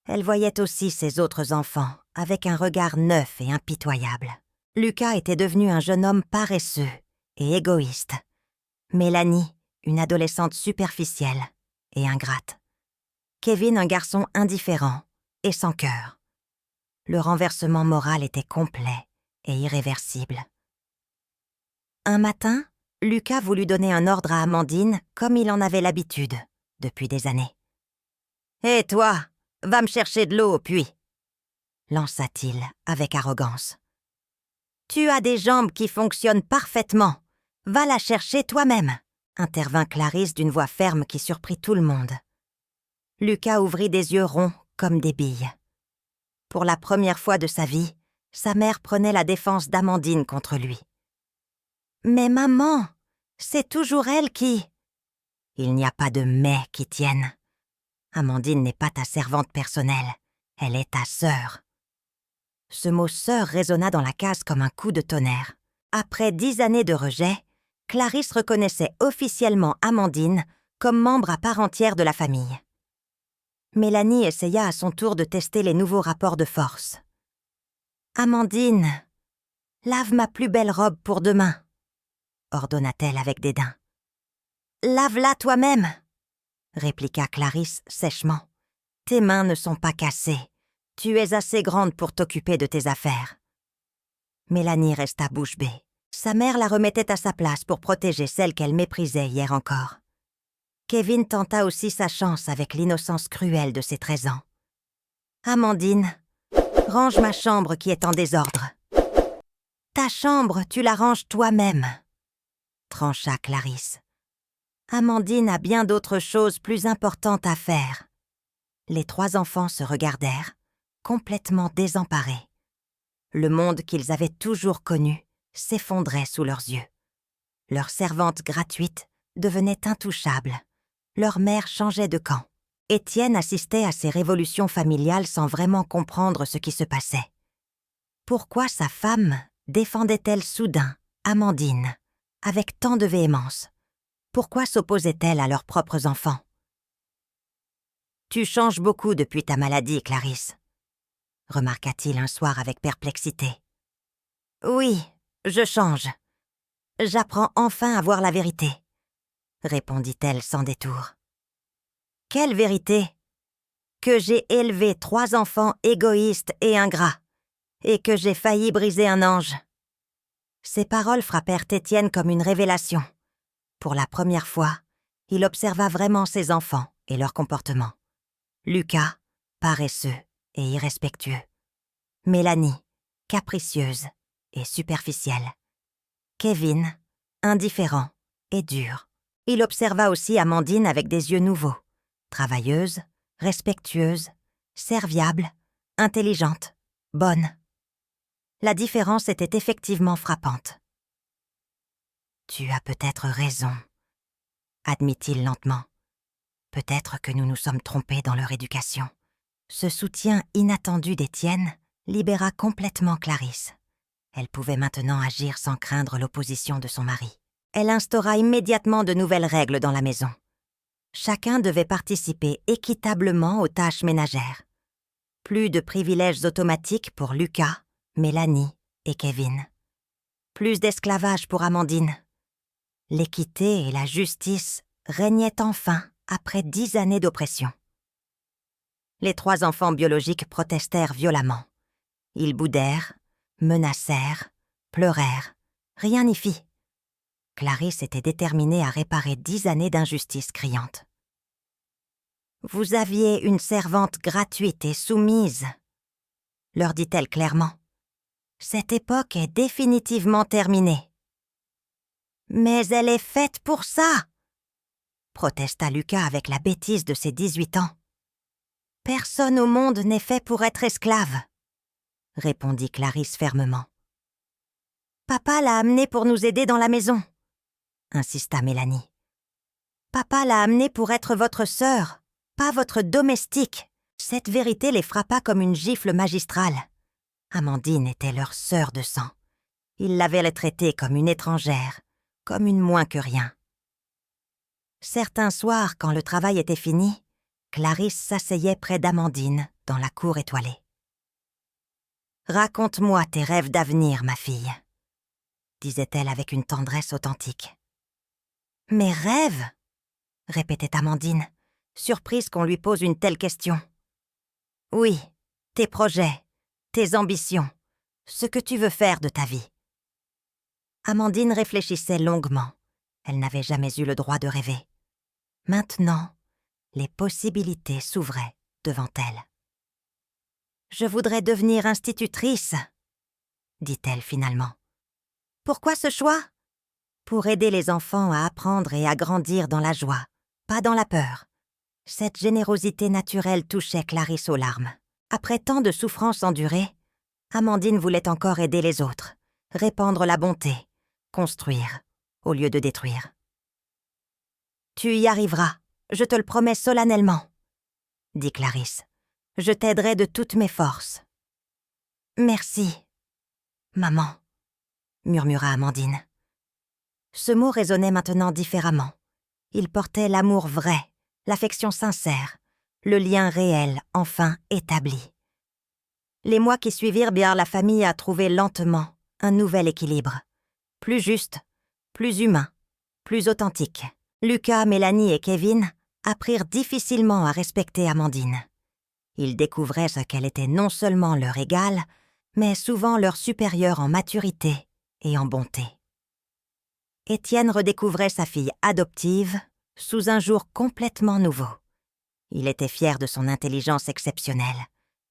Elle voyait aussi ses autres enfants avec un regard neuf et impitoyable. Lucas était devenu un jeune homme paresseux et égoïste. Mélanie, une adolescente superficielle et ingrate. Kevin, un garçon indifférent et sans cœur. Le renversement moral était complet et irréversible. Un matin, Lucas voulut donner un ordre à Amandine comme il en avait l'habitude depuis des années. « Hé toi, va me chercher de l'eau au puits !» lança-t-il avec arrogance. « Tu as des jambes qui fonctionnent parfaitement. Va la chercher toi-même !» intervint Clarisse d'une voix ferme qui surprit tout le monde. Lucas ouvrit des yeux ronds comme des billes. Pour la première fois de sa vie, sa mère prenait la défense d'Amandine contre lui. « Mais maman, c'est toujours elle qui... » « Il n'y a pas de « mais » qui tienne. Amandine n'est pas ta servante personnelle, elle est ta sœur. Ce mot « sœur » résonna dans la case comme un coup de tonnerre. Après 10 années de rejet, Clarisse reconnaissait officiellement Amandine comme membre à part entière de la famille. Mélanie essaya à son tour de tester les nouveaux rapports de force. « Amandine, lave ma plus belle robe pour demain, » ordonna-t-elle avec dédain. « Lave-la toi-même, » répliqua Clarisse sèchement. « Tes mains ne sont pas cassées. Tu es assez grande pour t'occuper de tes affaires. » Mélanie resta bouche bée. Sa mère la remettait à sa place pour protéger celle qu'elle méprisait hier encore. Kevin tenta aussi sa chance avec l'innocence cruelle de ses 13 ans. « Amandine, range ma chambre qui est en désordre. »« Ta chambre, tu la ranges toi-même, » trancha Clarisse. « Amandine a bien d'autres choses plus importantes à faire. » Les 3 enfants se regardèrent, complètement désemparés. Le monde qu'ils avaient toujours connu s'effondrait sous leurs yeux. Leur servante gratuite devenait intouchable. Leur mère changeait de camp. Étienne assistait à ces révolutions familiales sans vraiment comprendre ce qui se passait. Pourquoi sa femme défendait-elle soudain Amandine, avec tant de véhémence? Pourquoi s'opposait-elle à leurs propres enfants? « Tu changes beaucoup depuis ta maladie, Clarisse, » remarqua-t-il un soir avec perplexité. « Oui, je change. J'apprends enfin à voir la vérité, » répondit-elle sans détour. « Quelle vérité? Que j'ai élevé 3 enfants égoïstes et ingrats, et que j'ai failli briser un ange. » Ces paroles frappèrent Étienne comme une révélation. Pour la première fois, il observa vraiment ses enfants et leur comportement. Lucas, paresseux et irrespectueux. Mélanie, capricieuse et superficielle. Kevin, indifférent et dur. Il observa aussi Amandine avec des yeux nouveaux, travailleuse, respectueuse, serviable, intelligente, bonne. La différence était effectivement frappante. « Tu as peut-être raison, » admit-il lentement. « Peut-être que nous nous sommes trompés dans leur éducation. » Ce soutien inattendu d'Étienne libéra complètement Clarisse. Elle pouvait maintenant agir sans craindre l'opposition de son mari. Elle instaura immédiatement de nouvelles règles dans la maison. Chacun devait participer équitablement aux tâches ménagères. Plus de privilèges automatiques pour Lucas, Mélanie et Kevin. Plus d'esclavage pour Amandine. L'équité et la justice régnaient enfin après 10 années d'oppression. Les 3 enfants biologiques protestèrent violemment. Ils boudèrent, menacèrent, pleurèrent. Rien n'y fit. Clarisse était déterminée à réparer 10 années d'injustice criante. « Vous aviez une servante gratuite et soumise, » leur dit-elle clairement. « Cette époque est définitivement terminée. »« Mais elle est faite pour ça !» protesta Lucas avec la bêtise de ses 18 ans. « Personne au monde n'est fait pour être esclave, » répondit Clarisse fermement. « Papa l'a amenée pour nous aider dans la maison, » insista Mélanie. « Papa l'a amenée pour être votre sœur, pas votre domestique. » Cette vérité les frappa comme une gifle magistrale. Amandine était leur sœur de sang. Ils l'avaient traitée comme une étrangère, comme une moins que rien. Certains soirs, quand le travail était fini, Clarisse s'asseyait près d'Amandine dans la cour étoilée. « Raconte-moi tes rêves d'avenir, ma fille, » disait-elle avec une tendresse authentique. « Mes rêves ?» répétait Amandine, surprise qu'on lui pose une telle question. « Oui, tes projets, tes ambitions, ce que tu veux faire de ta vie. » Amandine réfléchissait longuement. Elle n'avait jamais eu le droit de rêver. Maintenant, les possibilités s'ouvraient devant elle. « Je voudrais devenir institutrice, » dit-elle finalement. « Pourquoi ce choix ? Pour aider les enfants à apprendre et à grandir dans la joie, pas dans la peur. » Cette générosité naturelle touchait Clarisse aux larmes. Après tant de souffrances endurées, Amandine voulait encore aider les autres, répandre la bonté, construire, au lieu de détruire. « Tu y arriveras, je te le promets solennellement, » dit Clarisse. « Je t'aiderai de toutes mes forces. »« Merci, maman, » murmura Amandine. Ce mot résonnait maintenant différemment. Il portait l'amour vrai, l'affection sincère, le lien réel, enfin établi. Les mois qui suivirent, la famille a trouvé lentement un nouvel équilibre. Plus juste, plus humain, plus authentique. Lucas, Mélanie et Kevin apprirent difficilement à respecter Amandine. Ils découvraient ce qu'elle était non seulement leur égale, mais souvent leur supérieure en maturité et en bonté. Étienne redécouvrait sa fille adoptive sous un jour complètement nouveau. Il était fier de son intelligence exceptionnelle,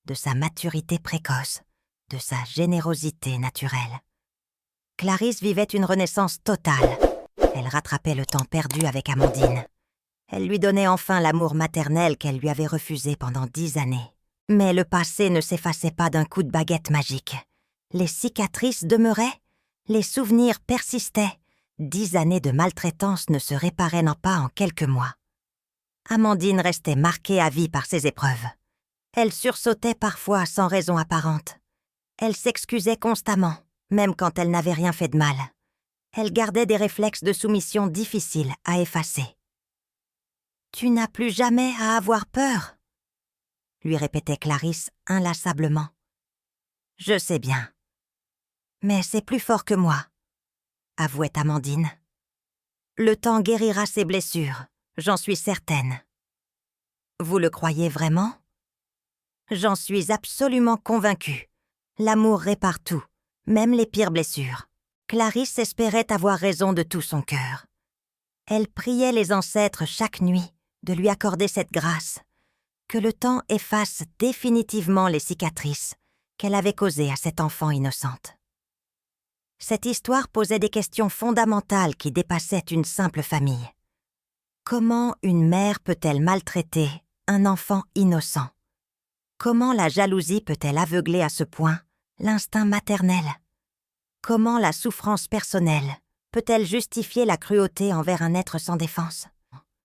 de sa maturité précoce, de sa générosité naturelle. Clarisse vivait une renaissance totale. Elle rattrapait le temps perdu avec Amandine. Elle lui donnait enfin l'amour maternel qu'elle lui avait refusé pendant 10 années. Mais le passé ne s'effaçait pas d'un coup de baguette magique. Les cicatrices demeuraient, les souvenirs persistaient. 10 années de maltraitance ne se réparaient pas en quelques mois. Amandine restait marquée à vie par ces épreuves. Elle sursautait parfois sans raison apparente. Elle s'excusait constamment, même quand elle n'avait rien fait de mal. Elle gardait des réflexes de soumission difficiles à effacer. « Tu n'as plus jamais à avoir peur », lui répétait Clarisse inlassablement. « Je sais bien. Mais c'est plus fort que moi, » avouait Amandine. « Le temps guérira ses blessures, j'en suis certaine. » Vous le croyez vraiment ? J'en suis absolument convaincue. L'amour répare tout, même les pires blessures. Clarisse espérait avoir raison de tout son cœur. Elle priait les ancêtres chaque nuit de lui accorder cette grâce, que le temps efface définitivement les cicatrices qu'elle avait causées à cette enfant innocente. Cette histoire posait des questions fondamentales qui dépassaient une simple famille. Comment une mère peut-elle maltraiter un enfant innocent ? Comment la jalousie peut-elle aveugler à ce point l'instinct maternel ? Comment la souffrance personnelle peut-elle justifier la cruauté envers un être sans défense ?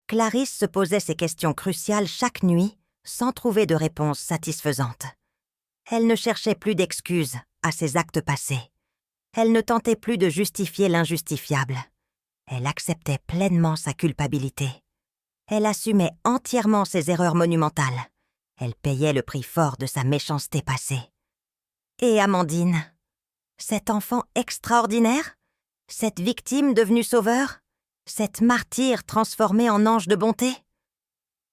Clarisse se posait ces questions cruciales chaque nuit sans trouver de réponse satisfaisante. Elle ne cherchait plus d'excuses à ses actes passés. Elle ne tentait plus de justifier l'injustifiable. Elle acceptait pleinement sa culpabilité. Elle assumait entièrement ses erreurs monumentales. Elle payait le prix fort de sa méchanceté passée. Et Amandine, cet enfant extraordinaire, cette victime devenue sauveur, cette martyre transformée en ange de bonté,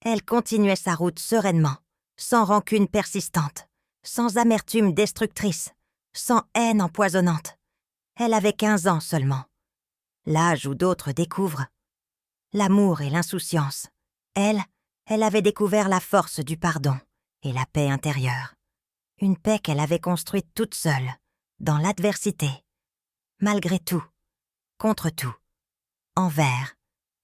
elle continuait sa route sereinement, sans rancune persistante, sans amertume destructrice, sans haine empoisonnante. Elle avait 15 ans seulement. L'âge où d'autres découvrent l'amour et l'insouciance. Elle avait découvert la force du pardon et la paix intérieure. Une paix qu'elle avait construite toute seule, dans l'adversité, malgré tout, contre tout, envers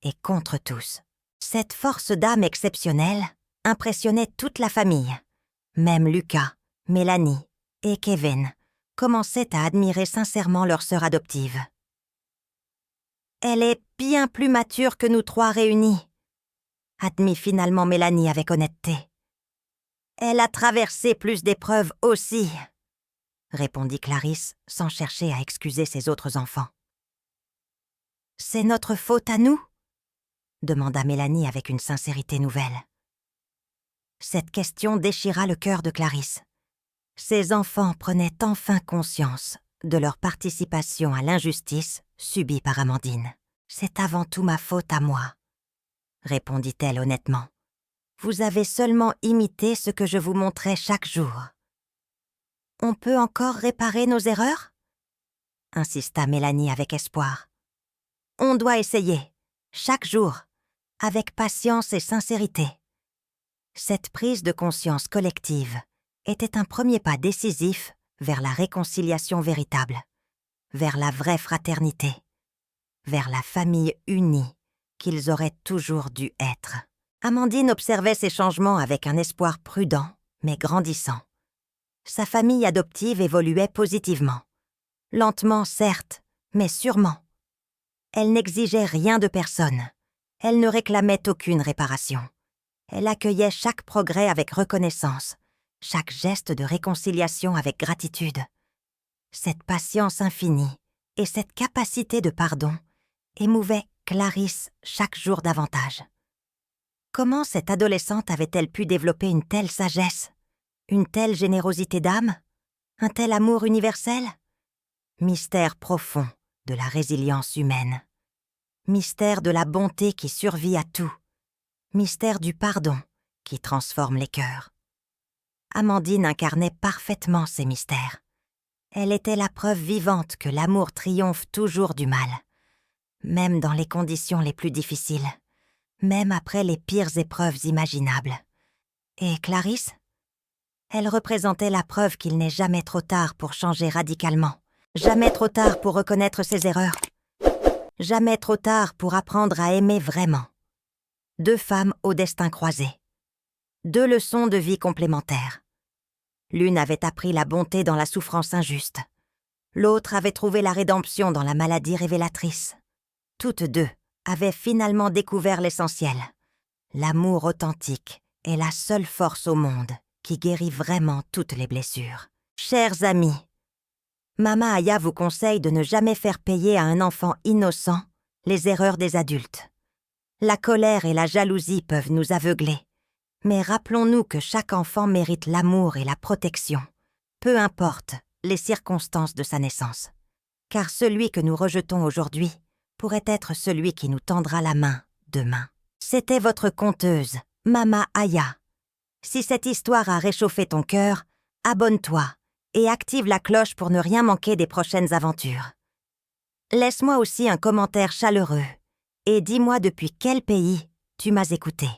et contre tous. Cette force d'âme exceptionnelle impressionnait toute la famille. Même Lucas, Mélanie et Kevin commençaient à admirer sincèrement leur sœur adoptive. « Elle est bien plus mature que nous trois réunis », admit finalement Mélanie avec honnêteté. « Elle a traversé plus d'épreuves aussi », répondit Clarisse sans chercher à excuser ses autres enfants. « C'est notre faute à nous ?» demanda Mélanie avec une sincérité nouvelle. Cette question déchira le cœur de Clarisse. Ses enfants prenaient enfin conscience de leur participation à l'injustice subie par Amandine. « C'est avant tout ma faute à moi », répondit-elle honnêtement. « Vous avez seulement imité ce que je vous montrais chaque jour. »« On peut encore réparer nos erreurs ?» insista Mélanie avec espoir. « On doit essayer, chaque jour, avec patience et sincérité. » Cette prise de conscience collective était un premier pas décisif vers la réconciliation véritable, vers la vraie fraternité, vers la famille unie qu'ils auraient toujours dû être. Amandine observait ces changements avec un espoir prudent, mais grandissant. Sa famille adoptive évoluait positivement. Lentement, certes, mais sûrement. Elle n'exigeait rien de personne. Elle ne réclamait aucune réparation. Elle accueillait chaque progrès avec reconnaissance, chaque geste de réconciliation avec gratitude. Cette patience infinie et cette capacité de pardon émouvait Clarisse chaque jour davantage. Comment cette adolescente avait-elle pu développer une telle sagesse, une telle générosité d'âme, un tel amour universel? Mystère profond de la résilience humaine. Mystère de la bonté qui survit à tout. Mystère du pardon qui transforme les cœurs. Amandine incarnait parfaitement ces mystères. Elle était la preuve vivante que l'amour triomphe toujours du mal, même dans les conditions les plus difficiles, même après les pires épreuves imaginables. Et Clarisse? Elle représentait la preuve qu'il n'est jamais trop tard pour changer radicalement, jamais trop tard pour reconnaître ses erreurs, jamais trop tard pour apprendre à aimer vraiment. 2 femmes au destin croisé. 2 leçons de vie complémentaires. L'une avait appris la bonté dans la souffrance injuste. L'autre avait trouvé la rédemption dans la maladie révélatrice. Toutes 2 avaient finalement découvert l'essentiel. L'amour authentique est la seule force au monde qui guérit vraiment toutes les blessures. Chers amis, Mama Aya vous conseille de ne jamais faire payer à un enfant innocent les erreurs des adultes. La colère et la jalousie peuvent nous aveugler, mais rappelons-nous que chaque enfant mérite l'amour et la protection, peu importe les circonstances de sa naissance. Car celui que nous rejetons aujourd'hui pourrait être celui qui nous tendra la main demain. C'était votre conteuse, Mama Aya. Si cette histoire a réchauffé ton cœur, abonne-toi et active la cloche pour ne rien manquer des prochaines aventures. Laisse-moi aussi un commentaire chaleureux et dis-moi depuis quel pays tu m'as écouté.